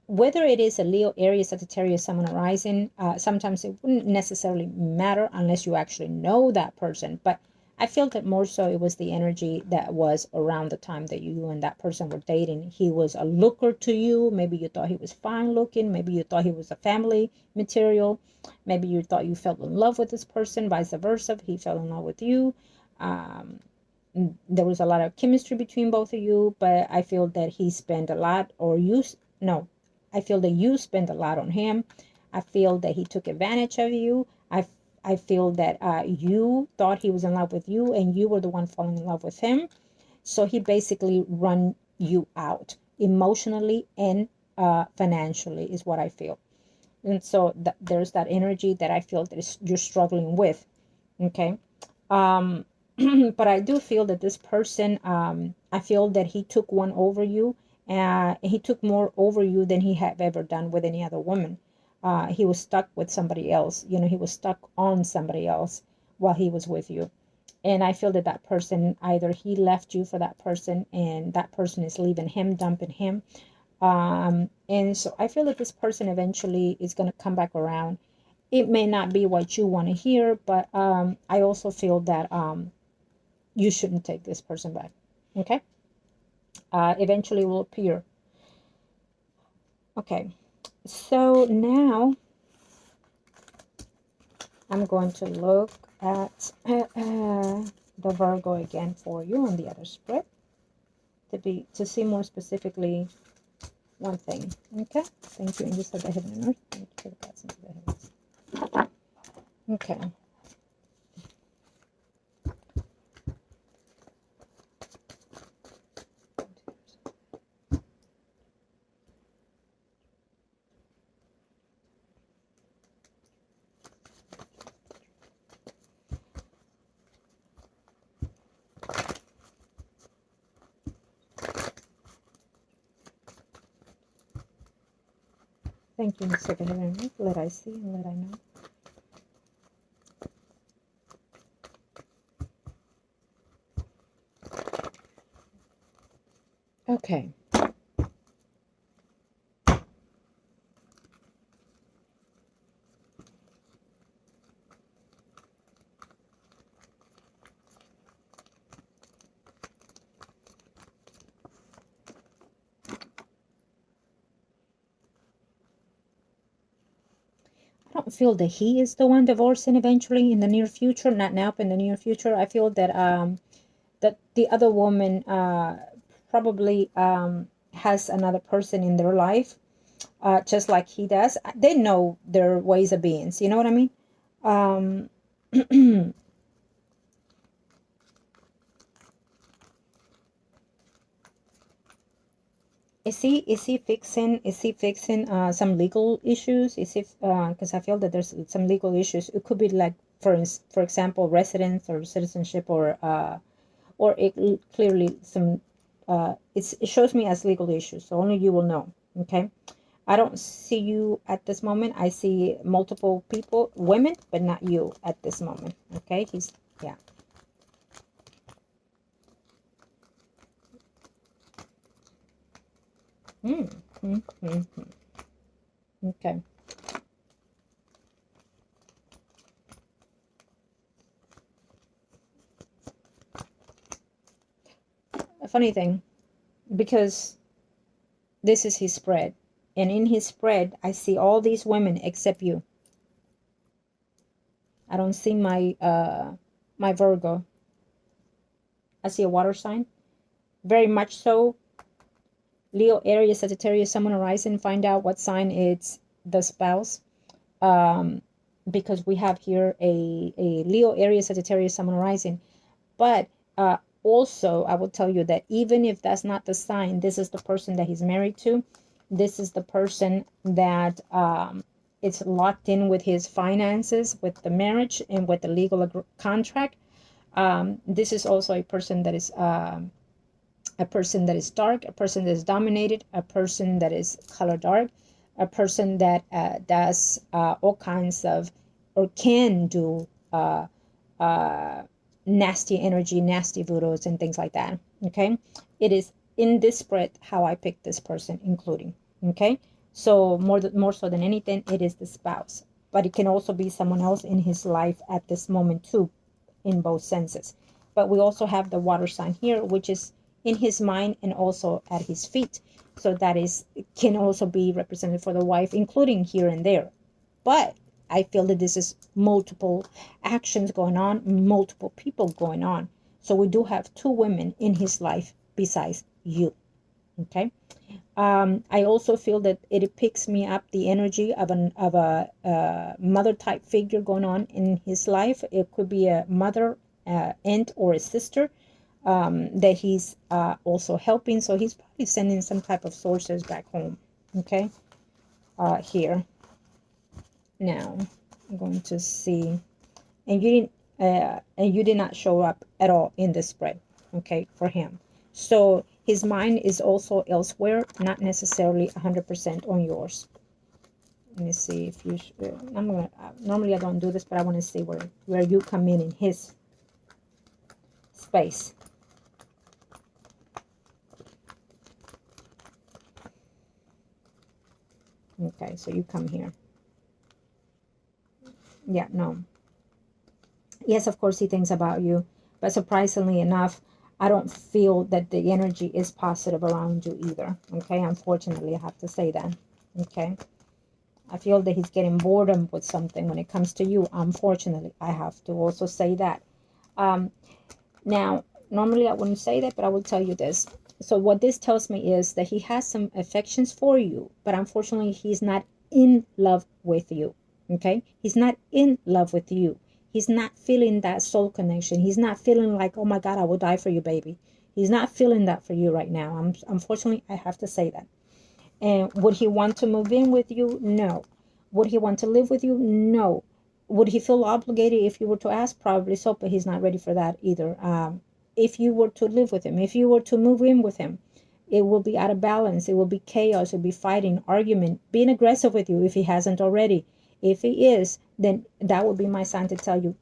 whether it is a Leo, Aries, Sagittarius, Sun, rising, sometimes it wouldn't necessarily matter unless you actually know that person. But I feel that more so it was the energy that was around the time that you and that person were dating. He was a looker to you. Maybe you thought he was fine looking. Maybe you thought he was a family material. Maybe you thought you fell in love with this person, vice versa. He fell in love with you. Um, there was a lot of chemistry between both of you, but I feel that he spent a lot, or you, no, I feel that you spent a lot on him. I feel that he took advantage of you. I feel that you thought he was in love with you and you were the one falling in love with him. So he basically run you out emotionally and financially is what I feel. And so there's that energy that I feel that you're struggling with. Okay. Um, but I do feel that this person, I feel that he took one over you. He took more over you than he had ever done with any other woman. He was stuck with somebody else. You know, he was stuck on somebody else while he was with you. And I feel that that person, either he left you for that person and that person is leaving him, dumping him. And so I feel that this person eventually is going to come back around. It may not be what you want to hear, but I also feel that you shouldn't take this person back. Okay. Eventually will appear. Okay, so now I'm going to look at the Virgo again for you on the other spread to see more specifically one thing. Okay, thank you, angels of the heaven and earth. Thank you for the guides into the heavens. Okay. Thank you, Mr. Heaven. Let I see and let I know. Okay. I don't feel that he is the one divorcing eventually in the near future, not now, but in the near future. I feel that that the other woman probably has another person in their life, just like he does. They know their ways of being. You know what I mean? Um, Is he fixing some legal issues? Is it because I feel that there's some legal issues. It could be like for example, residence or citizenship, or it clearly some it shows me as legal issues, so only you will know. Okay, I don't see you at this moment. I see multiple people, women, but not you at this moment. Okay, he's, yeah. Okay. A funny thing, because this is his spread, and in his spread I see all these women except you. I don't see my Virgo. I see a water sign, very much so. Leo, Aries, Sagittarius, Sun, Moon, Rising. Find out what sign it's the spouse, because we have here a Leo, Aries, Sagittarius, Sun, Moon, Rising. But also, I will tell you that even if that's not the sign, this is the person that he's married to. This is the person that it's locked in with his finances, with the marriage, and with the legal contract. This is also a person that is dark, a person that is dominated, a person that is color dark, a person that does all kinds of, or can do nasty energy, nasty voodoos, and things like that. Okay, it is in this spread how I picked this person, including. Okay, so more so than anything, it is the spouse, but it can also be someone else in his life at this moment too, in both senses. But we also have the water sign here, which is in his mind and also at his feet. So that is, can also be represented for the wife, including here and there. But I feel that this is multiple actions going on, multiple people going on. So we do have two women in his life besides you. Okay. I also feel that it picks me up the energy of a mother type figure going on in his life. It could be a mother, aunt, or a sister that he's also helping. So he's probably sending some type of sources back home. Okay. Here. Now I'm going to see, and you did not show up at all in this spread. Okay, for him. So his mind is also elsewhere, not necessarily 100% on yours. Let me see if you. I'm gonna. Normally I don't do this, but I want to see where you come in his space. Okay, so you come here. Yeah, no. Yes, of course he thinks about you, but surprisingly enough, I don't feel that the energy is positive around you either. Okay, unfortunately, I have to say that. Okay, I feel that he's getting boredom with something when it comes to you. Unfortunately, I have to also say that. Now, normally I wouldn't say that, but I will tell you this. So what this tells me is that he has some affections for you, but unfortunately, he's not in love with you. Okay, he's not in love with you. He's not feeling that soul connection. He's not feeling like, oh my God, I will die for you, baby. He's not feeling that for you right now. Unfortunately, I have to say that. And would he want to move in with you? No. Would he want to live with you? No. Would he feel obligated if you were to ask? Probably so, but he's not ready for that either. If you were to live with him, if you were to move in with him, it will be out of balance. It will be chaos. It will be fighting, argument, being aggressive with you if he hasn't already. If he is, then that would be my sign to tell you,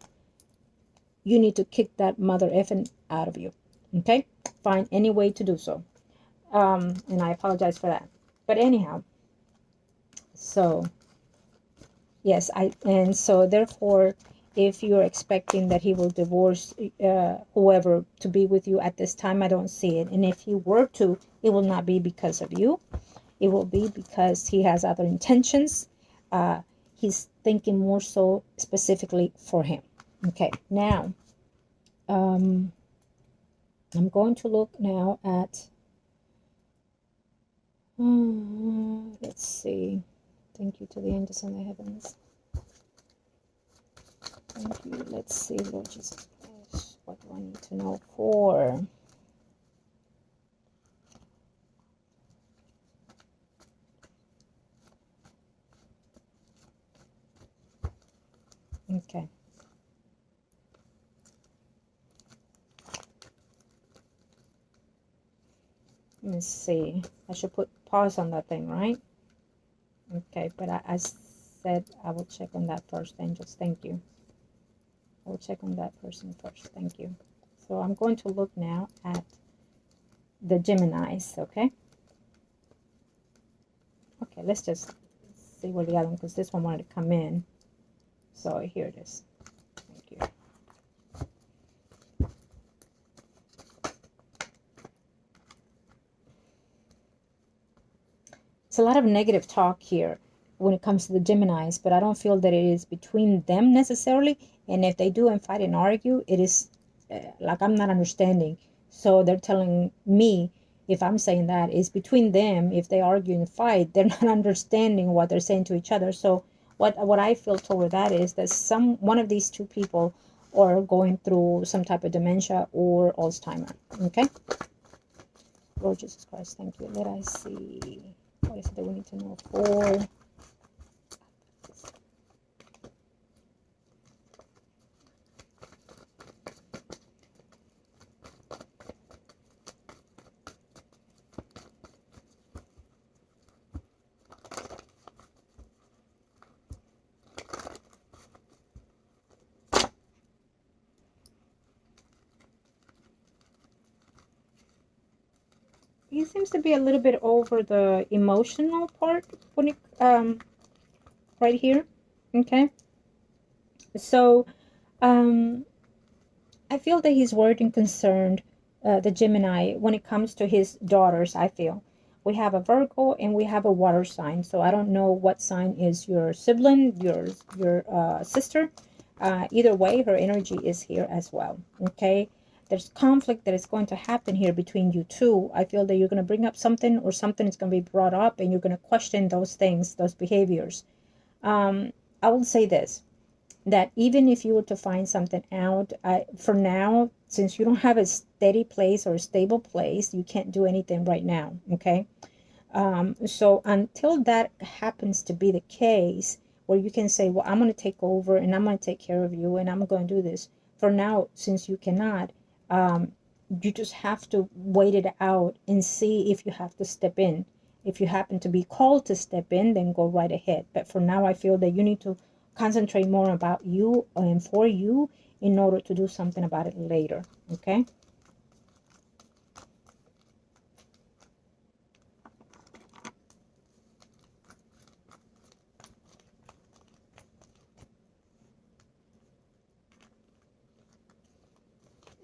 you need to kick that mother effing out of you. Okay? Find any way to do so. And I apologize for that. But anyhow, so yes, and so therefore, if you're expecting that he will divorce whoever to be with you at this time, I don't see it. And if he were to, it will not be because of you. It will be because he has other intentions. He's thinking more so specifically for him. Okay, now I'm going to look now at let's see. Thank you to the angels in the heavens. Thank you. Let's see, Lord Jesus Christ. What do I need to know for? Okay. Let me see. I should put pause on that thing, right? Okay, but I said I will check on that first, angels. Thank you. I will check on that person first. Thank you. So I'm going to look now at the Geminis, okay? Okay, let's just see where the other one, because this one wanted to come in. So here it is. Thank you. It's a lot of negative talk here when it comes to the Geminis, but I don't feel that it is between them necessarily. And if they do and fight and argue, it is like I'm not understanding. So they're telling me, if I'm saying that, is between them. If they argue and fight, they're not understanding what they're saying to each other. So what I feel toward that is that one of these two people are going through some type of dementia or Alzheimer. Okay. Lord Jesus Christ, thank you. Let us see. What is it that we need to know for? He seems to be a little bit over the emotional part when it right here. Okay. So I feel that he's worried and concerned, the Gemini, when it comes to his daughters. I feel we have a Virgo and we have a water sign. So I don't know what sign is your sibling, your sister. Either way, her energy is here as well. Okay. There's conflict that is going to happen here between you two. I feel that you're going to bring up something, or something is going to be brought up, and you're going to question those things, those behaviors. I will say this, that even if you were to find something out, for now, since you don't have a steady place or a stable place, you can't do anything right now, okay? So until that happens to be the case, where you can say, well, I'm going to take over and I'm going to take care of you and I'm going to do this. For now, since you cannot, you just have to wait it out and see if you have to step in. If you happen to be called to step in, then go right ahead. But for now, I feel that you need to concentrate more about you and for you in order to do something about it later. Okay?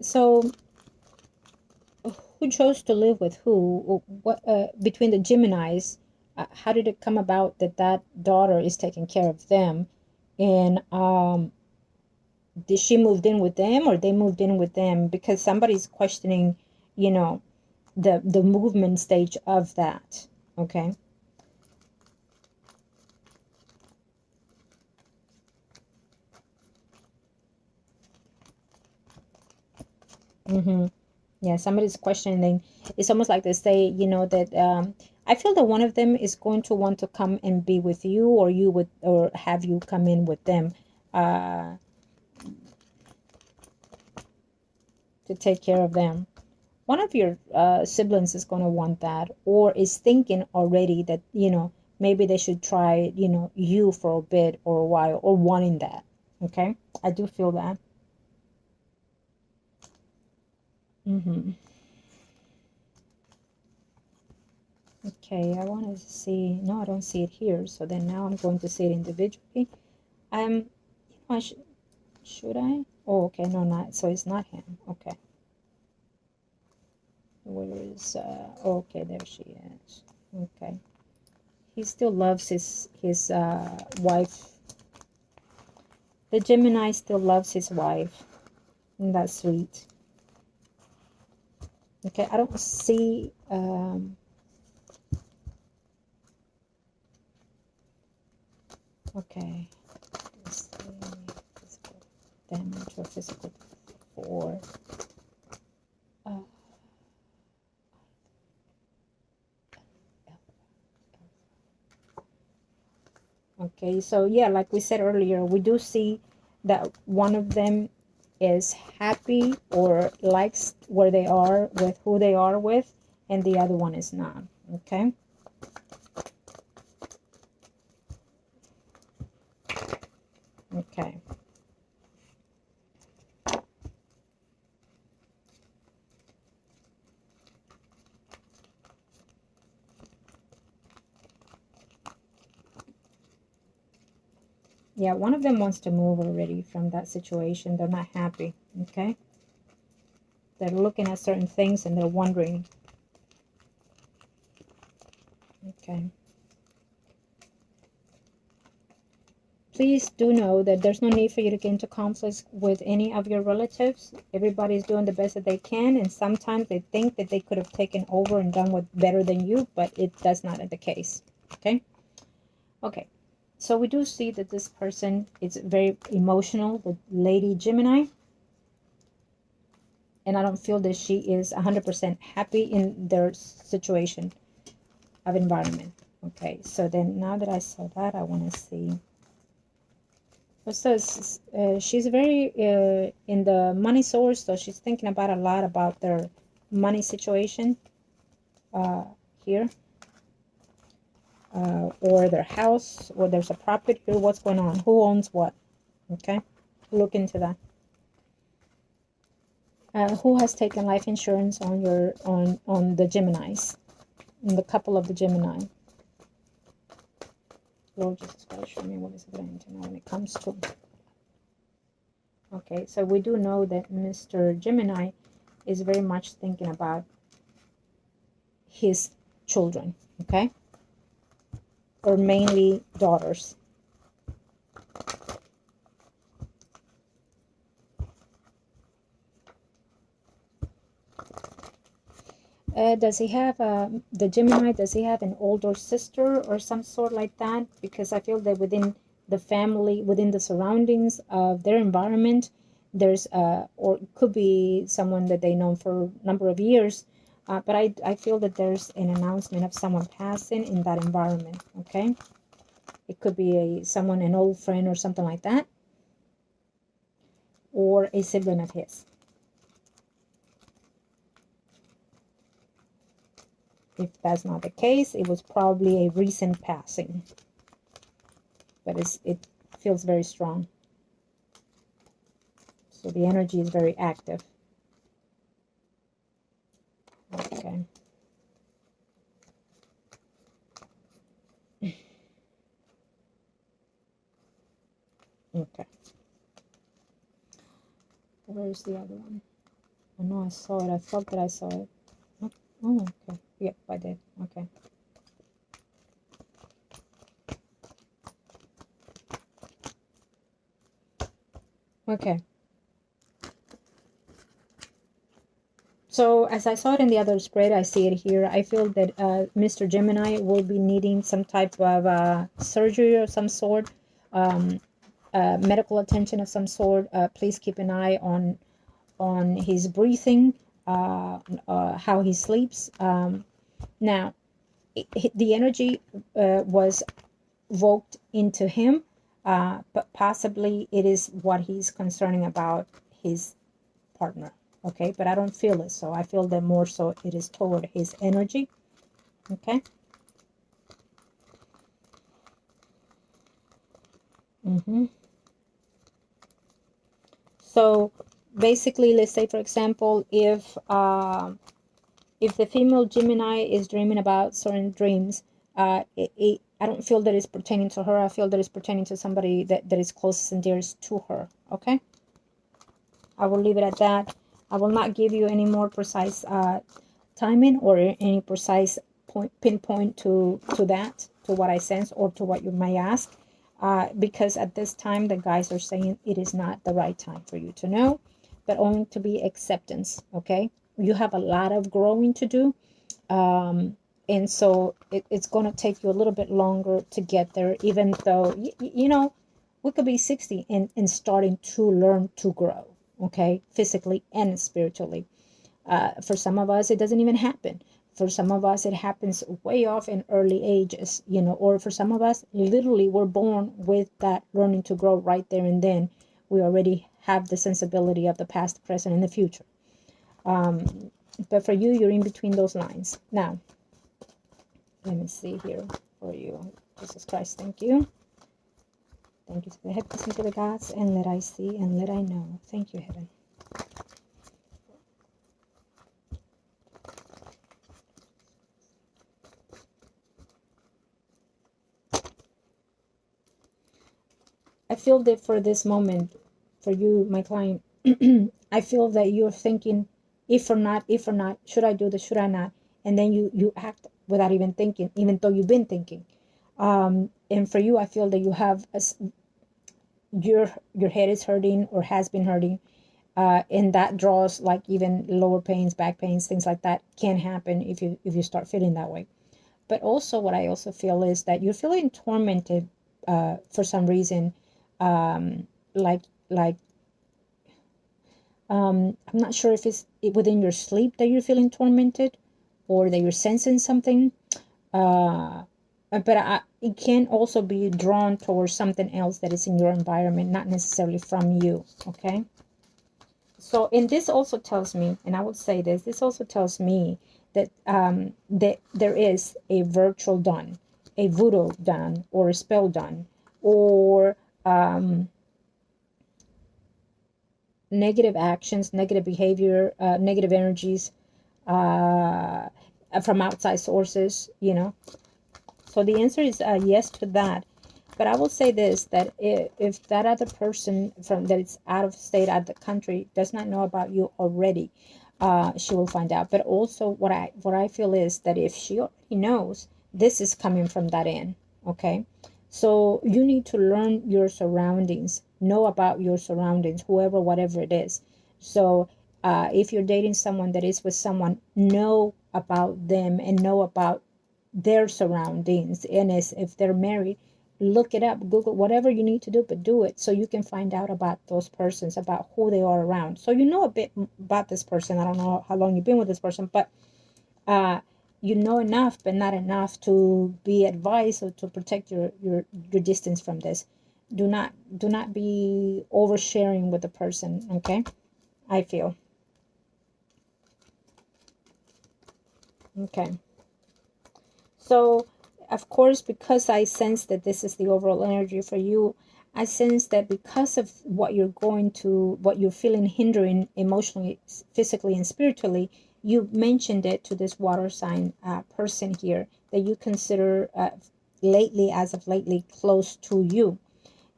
So who chose to live with who? What between the Geminis? How did it come about that that daughter is taking care of them? And did she moved in with them, or they moved in with them? Because somebody's questioning, you know, the movement stage of that. Okay. Mm-hmm. Yeah, somebody's questioning. It's almost like they say, you know, that I feel that one of them is going to want to come and be with you, or you would, or have you come in with them to take care of them. One of your siblings is going to want that, or is thinking already that, you know, maybe they should try, you know, you for a bit or a while, or wanting that. Okay, I do feel that. Mm-hmm. Okay, I want to see. No, I don't see it here. So then now I'm going to see it individually. You know, I should I? Oh, okay, no, not. So it's not him. Okay. Where is? Okay, there she is. Okay. He still loves his wife. The Gemini still loves his wife. And that's sweet. Okay, I don't see. Okay. Let's see. Physical damage or physical for. Okay, so yeah, like we said earlier, we do see that one of them is happy or likes where they are with who they are with, and the other one is not. Okay. Okay. Yeah, one of them wants to move already from that situation. They're not happy. Okay. They're looking at certain things and they're wondering. Okay. Please do know that there's no need for you to get into conflicts with any of your relatives. Everybody's doing the best that they can, and sometimes they think that they could have taken over and done what better than you, but that's not the case. Okay. Okay. So we do see that this person is very emotional, the Lady Gemini. And I don't feel that she is 100% happy in their situation of environment. Okay, so then now that I saw that, I want to see. It says she's very in the money source, so she's thinking about a lot about their money situation here. Or their house, or there's a property here. What's going on? Who owns what? Okay, look into that. Who has taken life insurance on your on the Geminis, on the couple of the Gemini? Lord Jesus Christ, show me what is going to know when it comes to. Okay, so we do know that Mr. Gemini is very much thinking about his children. Okay. Or mainly daughters. Does he have the Gemini? Does he have an older sister or some sort like that? Because I feel that within the family, within the surroundings of their environment, there's or it could be someone that they know for a number of years. But I feel that there's an announcement of someone passing in that environment. Okay. It could be someone, an old friend or something like that. Or a sibling of his. If that's not the case, it was probably a recent passing. But it feels very strong. So the energy is very active. Okay. Okay. Where's the other one? I know I saw it. I thought that I saw it. Oh, okay. Yep, I did. Okay. Okay. So as I saw it in the other spread, I see it here. I feel that Mr. Gemini will be needing some type of surgery of some sort, medical attention of some sort. Please keep an eye on his breathing, how he sleeps. Now, the energy was evoked into him, but possibly it is what he's concerning about his partner. Okay, but I don't feel it, so I feel that more so it is toward his energy. Okay. So basically, let's say, for example, if the female Gemini is dreaming about certain dreams, I don't feel that it's pertaining to her. I feel that it's pertaining to somebody that is closest and dearest to her. Okay. I will leave it at that. I will not give you any more precise timing or any precise pinpoint to that, to what I sense or to what you may ask, because at this time the guys are saying it is not the right time for you to know, but only to be acceptance. Okay, you have a lot of growing to do, and so it's going to take you a little bit longer to get there, even though you know we could be 60 and starting to learn to grow. Okay, physically and spiritually. For some of us, it doesn't even happen. For some of us, it happens way off in early ages, you know, or for some of us, literally, we're born with that learning to grow right there and then. We already have the sensibility of the past, present, and the future. But for you, you're in between those lines. Now, let me see here for you. Jesus Christ, thank you. Thank you to the heavens and to the gods, and let I see and let I know. Thank you, heaven. I feel that for this moment, for you, my client, I feel that you're thinking, if or not, should I do this, should I not? And then you act without even thinking, even though you've been thinking. And for you, I feel that you have your head is hurting or has been hurting, and that draws like even lower pains, back pains, things like that can happen if you start feeling that way. But also, what I also feel is that you're feeling tormented for some reason, like I'm not sure if it's within your sleep that you're feeling tormented, or that you're sensing something. But it can also be drawn towards something else that is in your environment, not necessarily from you, okay? So, and this also tells me, and I would say this also tells me that, that there is a virtual done, a voodoo done, or a spell done, or negative actions, negative behavior, negative energies from outside sources, you know. So the answer is yes to that. But I will say this, that if that other person that is out of state, out of the country, does not know about you already, she will find out. But also what I feel is that if she already knows, this is coming from that end, okay? So you need to learn your surroundings, know about your surroundings, whoever, whatever it is. So if you're dating someone that is with someone, know about them and know about their surroundings. And if they're married, look it up, Google, whatever you need to do, but do it so you can find out about those persons, about who they are around. So you know a bit about this person. I don't know how long you've been with this person, but you know enough, but not enough to be advised or to protect your distance from this. Do not be oversharing with the person, okay? I feel. Okay. So, of course, because I sense that this is the overall energy for you, I sense that because of what you're feeling hindering emotionally, physically, and spiritually, you mentioned it to this water sign person here that you consider as of lately, close to you.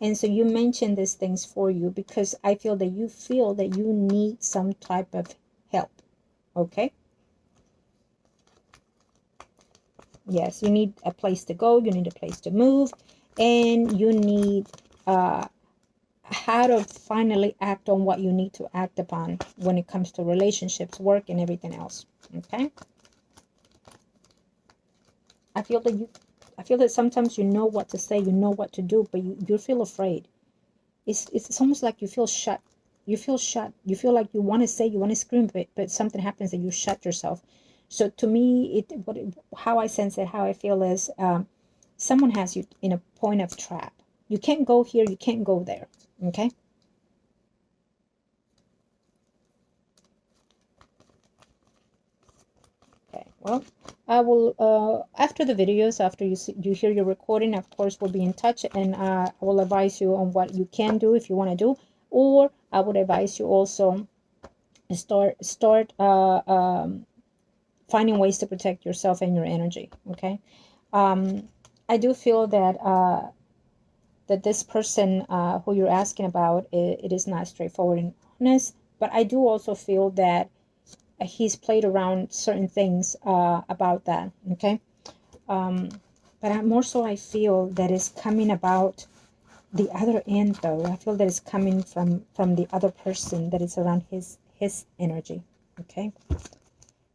And so you mentioned these things for you because I feel that you need some type of help, okay? Yes, you need a place to go, you need a place to move, and you need how to finally act on what you need to act upon when it comes to relationships, work, and everything else. Okay? I feel that sometimes you know what to say, you know what to do, but you feel afraid. It's almost like you feel shut. You feel shut. You feel like you want to say, you want to scream, but something happens and you shut yourself. So to me, how I sense it, how I feel is someone has you in a point of trap. You can't go here, you can't go there. Okay? Okay, well, I will, after the videos, after you hear your recording, of course, we'll be in touch, and I will advise you on what you can do if you want to do, or I would advise you also start finding ways to protect yourself and your energy, okay? I do feel that that this person who you're asking about, it is not straightforward and honest, but I do also feel that he's played around certain things about that, okay? But more so I feel that it's coming about the other end, though. I feel that it's coming from the other person that is around his energy, okay?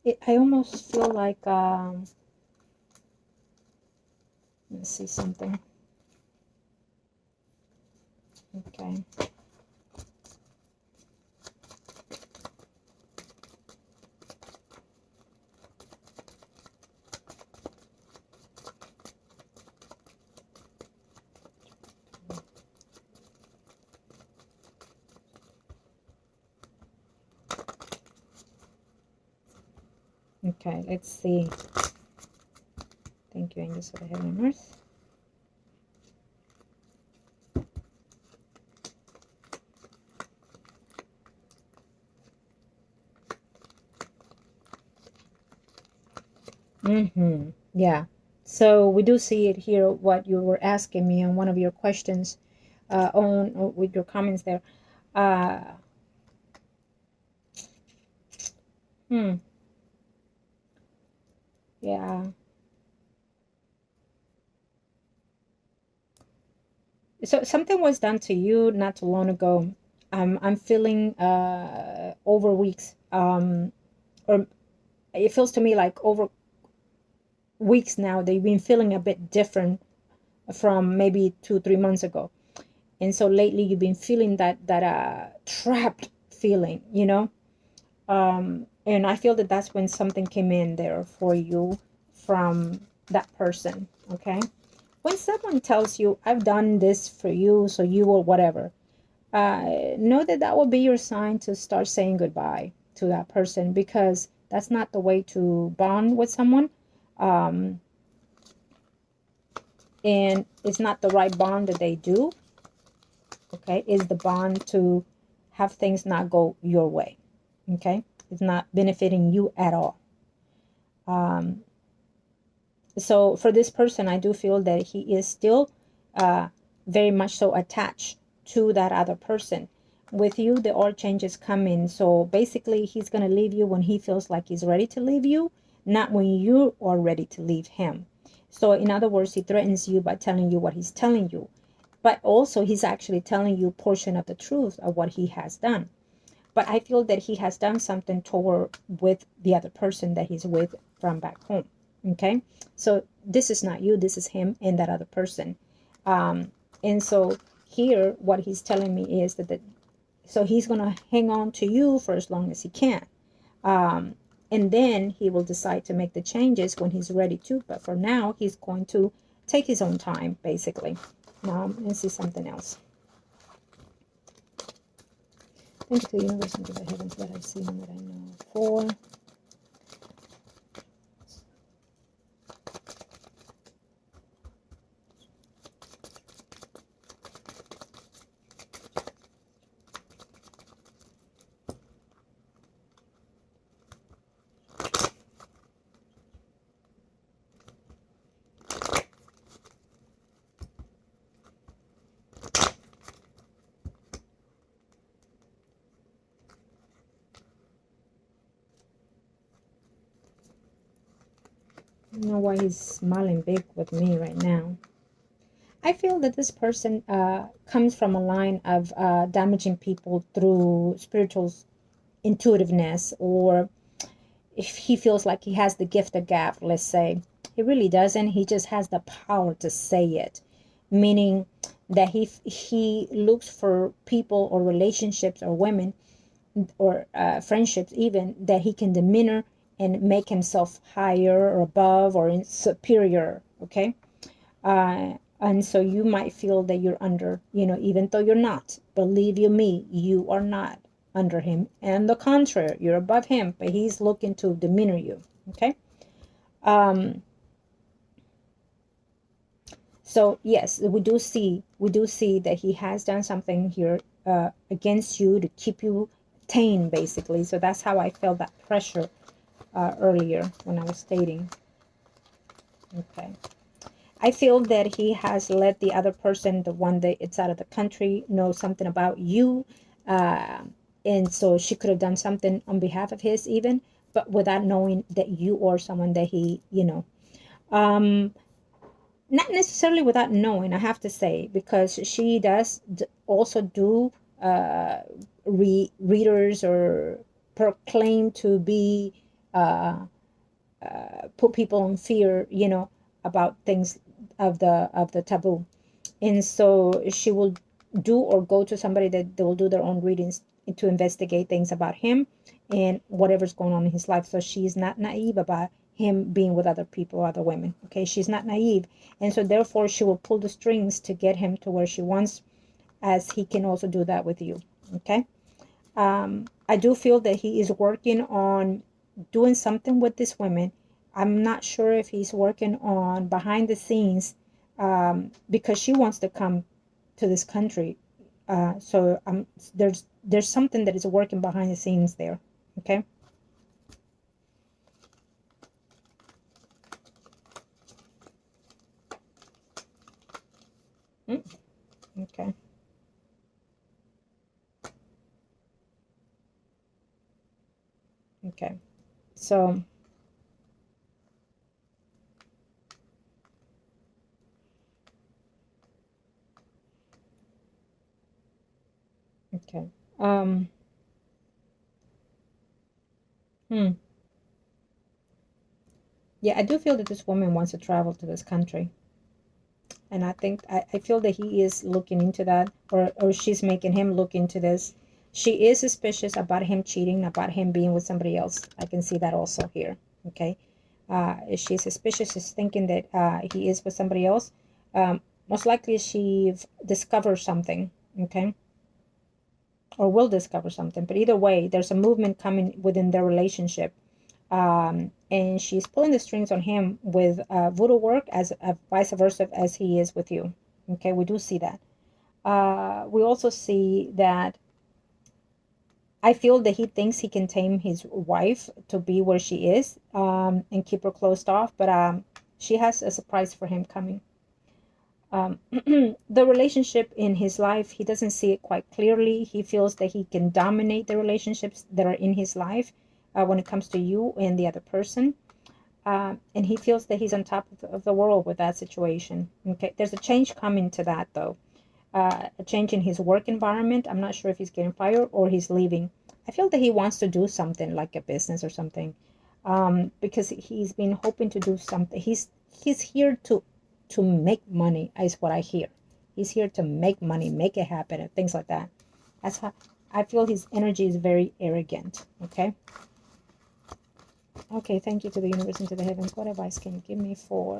I almost feel like, let's see something. Okay. Okay, let's see. Thank you, angels of the heaven and earth. Yeah. So we do see it here, what you were asking me on one of your questions, with your comments there. Uh, yeah. So something was done to you not too long ago. I'm feeling over weeks, or it feels to me like over weeks now that you've been feeling a bit different from maybe 2 3 months ago. And so lately you've been feeling that trapped feeling, you know. And I feel that that's when something came in there for you from that person. Okay, when someone tells you, I've done this for you, so you will whatever, know that that will be your sign to start saying goodbye to that person, because that's not the way to bond with someone. um, and it's not the right bond that they do. Okay, is the bond to have things not go your way. Okay, it's not benefiting you at all. um, so for this person, I do feel that he is still very much so attached to that other person. With you, the all changes come in. So basically, he's going to leave you when he feels like he's ready to leave you, not when you are ready to leave him. So in other words, he threatens you by telling you what he's telling you, but also he's actually telling you portion of the truth of what he has done. But I feel that he has done something toward with the other person that he's with from back home. Okay, so this is not you, this is him and that other person. And so here what he's telling me is that so he's going to hang on to you for as long as he can, and then he will decide to make the changes when he's ready to. But for now, he's going to take his own time, basically. Now let's see something else. Thank you to the universe and to the heavens that I've seen and that I know for. I don't know why he's smiling big with me right now. I feel that this person comes from a line of damaging people through spiritual intuitiveness, or if he feels like he has the gift of gab, let's say. He really doesn't. He just has the power to say it, meaning that he looks for people or relationships or women or friendships even, that he can demeanor and make himself higher or above or superior. Okay, and so you might feel that you're under, even though you're not. Believe you me, you are not under him. And the contrary, you're above him, but he's looking to demeanor you. Okay. So yes, we do see that he has done something here against you to keep you tame, basically. So that's how I felt that pressure earlier when I was stating. Okay. I feel that he has let the other person, the one that it's out of the country, know something about you. And so she could have done something on behalf of his even, but without knowing that you are someone that he, not necessarily without knowing, I have to say, because she does also do readers or proclaim to be, put people in fear, about things of the taboo. And so she will do or go to somebody that they will do their own readings to investigate things about him and whatever's going on in his life. So she's not naive about him being with other people or other women. Okay, she's not naive. And so therefore she will pull the strings to get him to where she wants, as he can also do that with you. Okay. I do feel that he is working on doing something with this woman. I'm not sure if he's working on behind the scenes, because she wants to come to this country. So there's something that is working behind the scenes there. Okay. Okay. Okay. So okay. Hmm. Yeah, I do feel that this woman wants to travel to this country. And I think I feel that he is looking into that, or she's making him look into this. She is suspicious about him cheating, about him being with somebody else. I can see that also here. Okay. She's suspicious, is thinking that he is with somebody else. Most likely she discovers something. Okay. Or will discover something. But either way, there's a movement coming within their relationship. And she's pulling the strings on him with voodoo work, as vice versa as he is with you. Okay, we do see that. We also see that I feel that he thinks he can tame his wife to be where she is, and keep her closed off, but she has a surprise for him coming. The relationship in his life, he doesn't see it quite clearly. He feels that he can dominate the relationships that are in his life, when it comes to you and the other person. And he feels that he's on top of the world with that situation. Okay, there's a change coming to that, though. A change in his work environment. I'm not sure if he's getting fired or he's leaving. I feel that he wants to do something like a business or something, because he's been hoping to do something. He's here to make money, is what I hear. He's here to make money, make it happen, and things like that. That's how I feel. His energy is very arrogant. Okay. Okay, thank you to the universe and to the heavens. What advice can you give me for...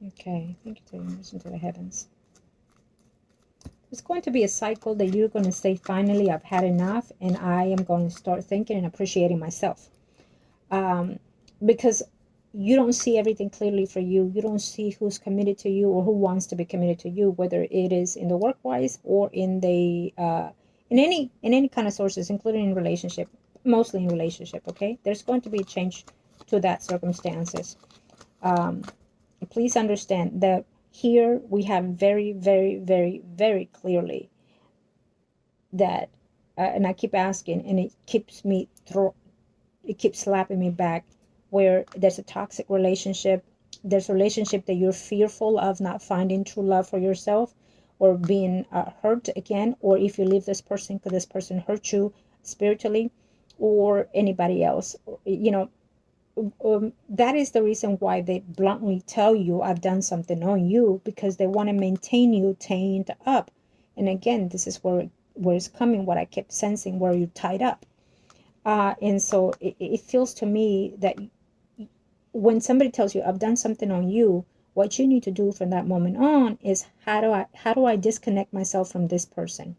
Okay, thank you to the universe and to the heavens. It's going to be a cycle that you're going to say, finally, I've had enough, and I am going to start thinking and appreciating myself. Because you don't see everything clearly for you. You don't see who's committed to you or who wants to be committed to you, whether it is in the work-wise or in the in any kind of sources, including in relationship, mostly in relationship. Okay, there's going to be a change to that circumstances. Please understand that here we have very, very, very, very clearly that, and I keep asking, and it keeps slapping me back, where there's a toxic relationship. There's a relationship that you're fearful of not finding true love for yourself, or being hurt again, or if you leave this person, could this person hurt you spiritually, or anybody else, you know. That is the reason why they bluntly tell you, I've done something on you, because they want to maintain you tamed up. And again, this is where it's coming, what I kept sensing, where you're tied up. And so it feels to me that when somebody tells you, I've done something on you, what you need to do from that moment on is, how do I disconnect myself from this person?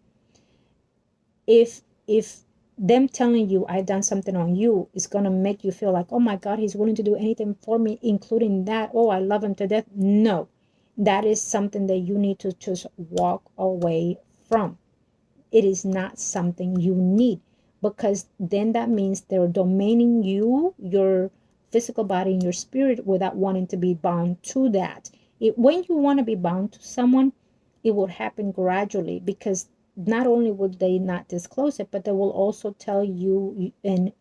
If them telling you I've done something on you is going to make you feel like, oh my God, he's willing to do anything for me, including that, oh, I love him to death. No, that is something that you need to just walk away from. It is not something you need, because then that means they're domaining you, your physical body and your spirit, without wanting to be bound to that. When you want to be bound to someone, it will happen gradually, because not only will they not disclose it, but they will also tell you and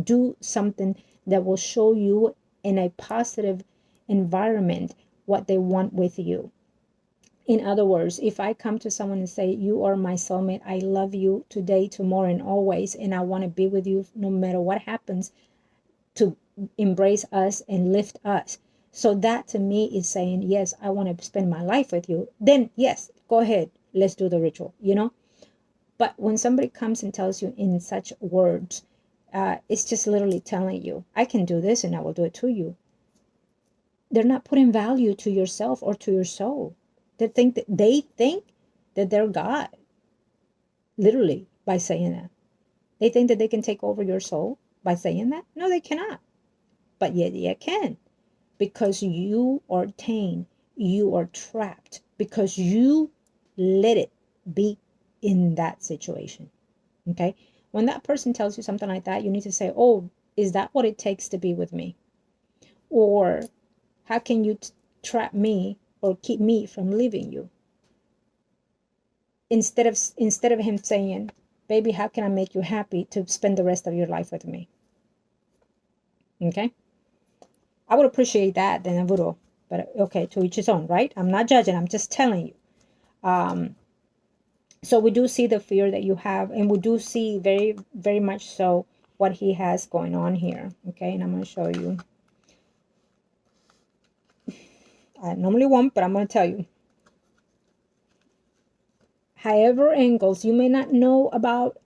do something that will show you in a positive environment what they want with you. In other words, if I come to someone and say, you are my soulmate, I love you today, tomorrow, and always, and I want to be with you no matter what happens, to embrace us and lift us. So that to me is saying, yes, I want to spend my life with you. Then yes, go ahead, let's do the ritual, you know. But when somebody comes and tells you in such words, It's just literally telling you, I can do this and I will do it to you. They're not putting value to yourself or to your soul. They think that they're God, literally, by saying that. They think that they can take over your soul by saying that. No, they cannot. But yet they can, because you are tamed, you are trapped, because you let it be in that situation. Okay? When that person tells you something like that, you need to say, oh, is that what it takes to be with me? Or how can you trap me or keep me from leaving you? Instead of him saying, baby, how can I make you happy to spend the rest of your life with me? Okay? I would appreciate that, then I would. But okay, to each his own, right? I'm not judging. I'm just telling you. So we do see the fear that you have, and we do see very, very much so what he has going on here. Okay, and I'm going to show you. I normally won't, but I'm going to tell you. However angles, you may not know about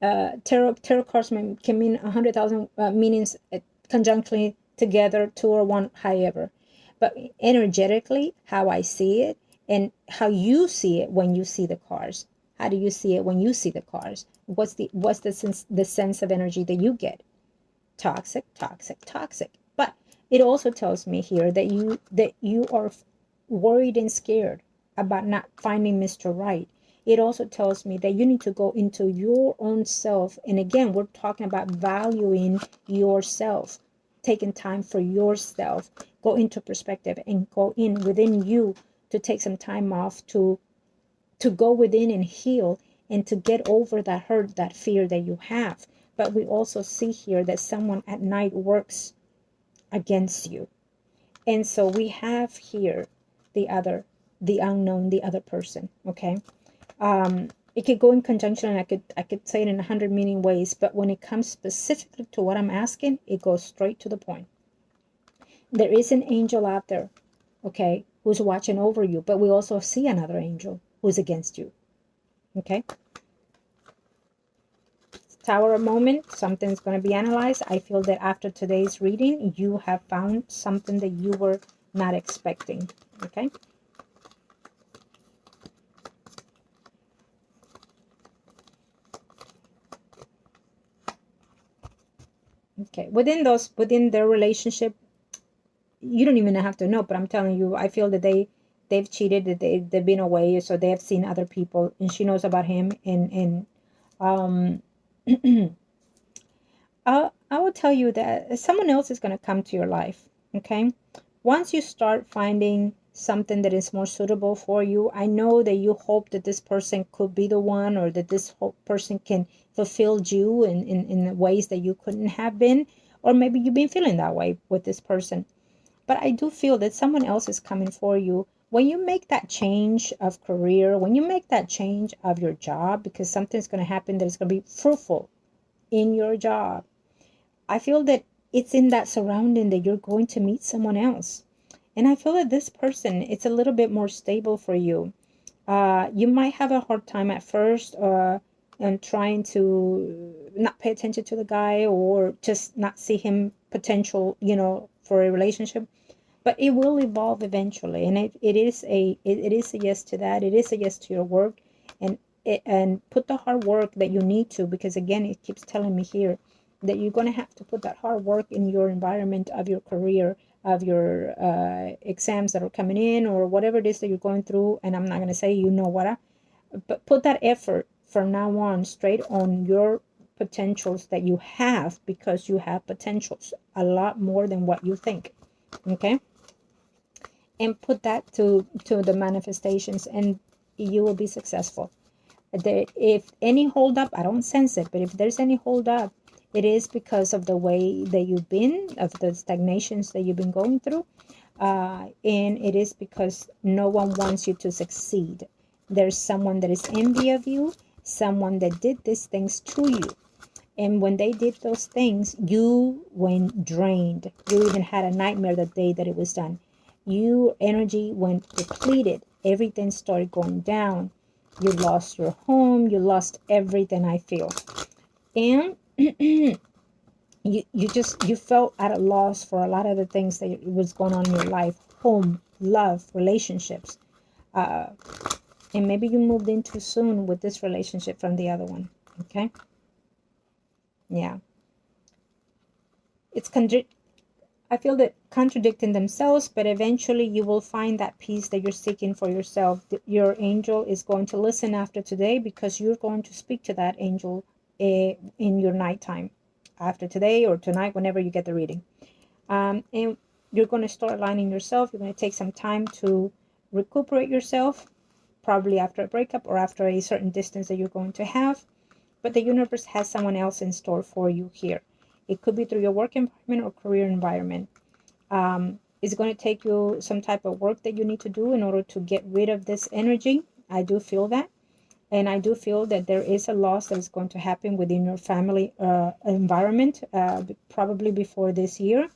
tarot cards can mean 100,000 meanings conjunctly together, 2 or 1, however. But energetically, how I see it, and how you see it when you see the cards. How do you see it when you see the cards? What's the sense of energy that you get? Toxic, toxic, toxic. But it also tells me here that you are worried and scared about not finding Mr. Right. It also tells me that you need to go into your own self. And again, we're talking about valuing yourself, taking time for yourself. Go into perspective and go in within you to take some time off to go within and heal and to get over that hurt, that fear that you have. But we also see here that someone at night works against you. And so we have here the unknown, the other person. Okay. It could go in conjunction, and I could say it in 100 meaning ways, but when it comes specifically to what I'm asking, it goes straight to the point. There is an angel out there, okay, who's watching over you, but we also see another angel who's against you. Okay. Tower of moment, something's going to be analyzed. I feel that after today's reading, you have found something that you were not expecting. Okay. Okay, within their relationship, you don't even have to know, but I'm telling you, I feel that they've cheated, that they've been away, so they have seen other people, and she knows about him, and I will tell you that someone else is going to come to your life. Okay, once you start finding something that is more suitable for you, I know that you hope that this person could be the one, or that this person can fulfill you in ways that you couldn't have been, or maybe you've been feeling that way with this person. But I do feel that someone else is coming for you. When you make that change of career, when you make that change of your job, because something's going to happen that is going to be fruitful in your job, I feel that it's in that surrounding that you're going to meet someone else. And I feel that this person, it's a little bit more stable for you. You might have a hard time at first and trying to not pay attention to the guy, or just not see him potential, for a relationship. But it will evolve eventually. And it is a yes to that. It is a yes to your work. And put the hard work that you need to, because again, it keeps telling me here that you're going to have to put that hard work in your environment of your career, of your exams that are coming in, or whatever it is that you're going through. And I'm not going to say but put that effort from now on straight on your potentials that you have, because you have potentials a lot more than what you think. Okay, and put that to the manifestations, and you will be successful. If any hold up, I don't sense it, but if there's any hold up, it is because of the way that you've been, of the stagnations that you've been going through. And it is because no one wants you to succeed. There's someone that is envy of you, someone that did these things to you. And when they did those things, you went drained. You even had a nightmare the day that it was done. Your energy went depleted. Everything started going down. You lost your home. You lost everything, I feel. And you felt at a loss for a lot of the things that was going on in your life, home, love, relationships, and maybe you moved in too soon with this relationship from the other one. Okay, yeah, it's I feel that contradicting themselves, but eventually you will find that peace that you're seeking for yourself. Your angel is going to listen after today, because you're going to speak to that angel in your nighttime after today or tonight, whenever you get the reading. And you're going to start aligning yourself. You're going to take some time to recuperate yourself, probably after a breakup or after a certain distance that you're going to have. But the universe has someone else in store for you here. It could be through your work environment or career environment. It's going to take you some type of work that you need to do in order to get rid of this energy. I do feel that. And I do feel that there is a loss that is going to happen within your family environment, probably before this year,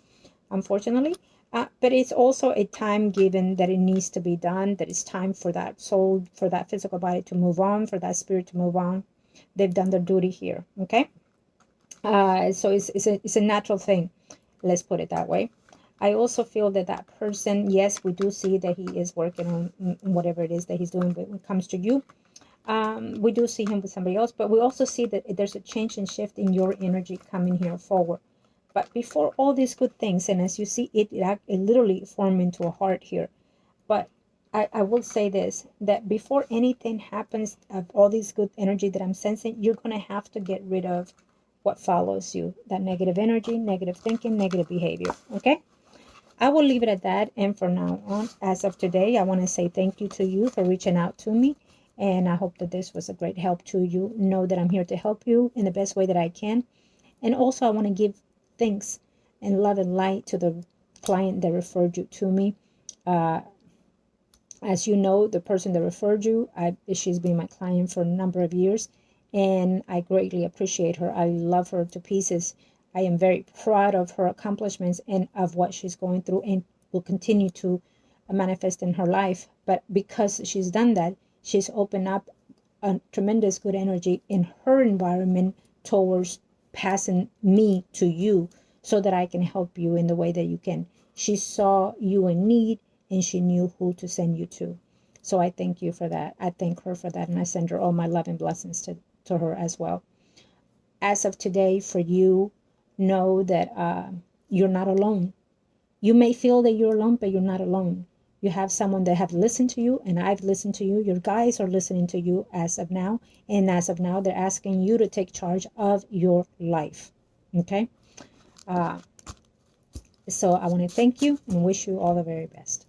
unfortunately. But it's also a time given that it needs to be done, that it's time for that soul, for that physical body to move on, for that spirit to move on. They've done their duty here, okay? So it's a natural thing. Let's put it that way. I also feel that that person, yes, we do see that he is working on whatever it is that he's doing, but when it comes to you, we do see him with somebody else, but we also see that there's a change and shift in your energy coming here forward. But before all these good things, and as you see, it literally formed into a heart here. But I will say this, that before anything happens of all this good energy that I'm sensing, you're going to have to get rid of what follows you, that negative energy, negative thinking, negative behavior, okay? I will leave it at that. And from now on, as of today, I want to say thank you to you for reaching out to me. And I hope that this was a great help to you. Know that I'm here to help you in the best way that I can. And also, I want to give thanks and love and light to the client that referred you to me. As you know, the person that referred you, she's been my client for a number of years. And I greatly appreciate her. I love her to pieces. I am very proud of her accomplishments and of what she's going through, and will continue to manifest in her life. But because she's done that, she's opened up a tremendous good energy in her environment towards passing me to you, so that I can help you in the way that you can. She saw you in need, and she knew who to send you to. So I thank you for that. I thank her for that, and I send her all my love and blessings to her as well. As of today, for you, know that you're not alone. You may feel that you're alone, but you're not alone. You have someone that have listened to you, and I've listened to you. Your guides are listening to you as of now. And as of now, they're asking you to take charge of your life. Okay? So I want to thank you and wish you all the very best.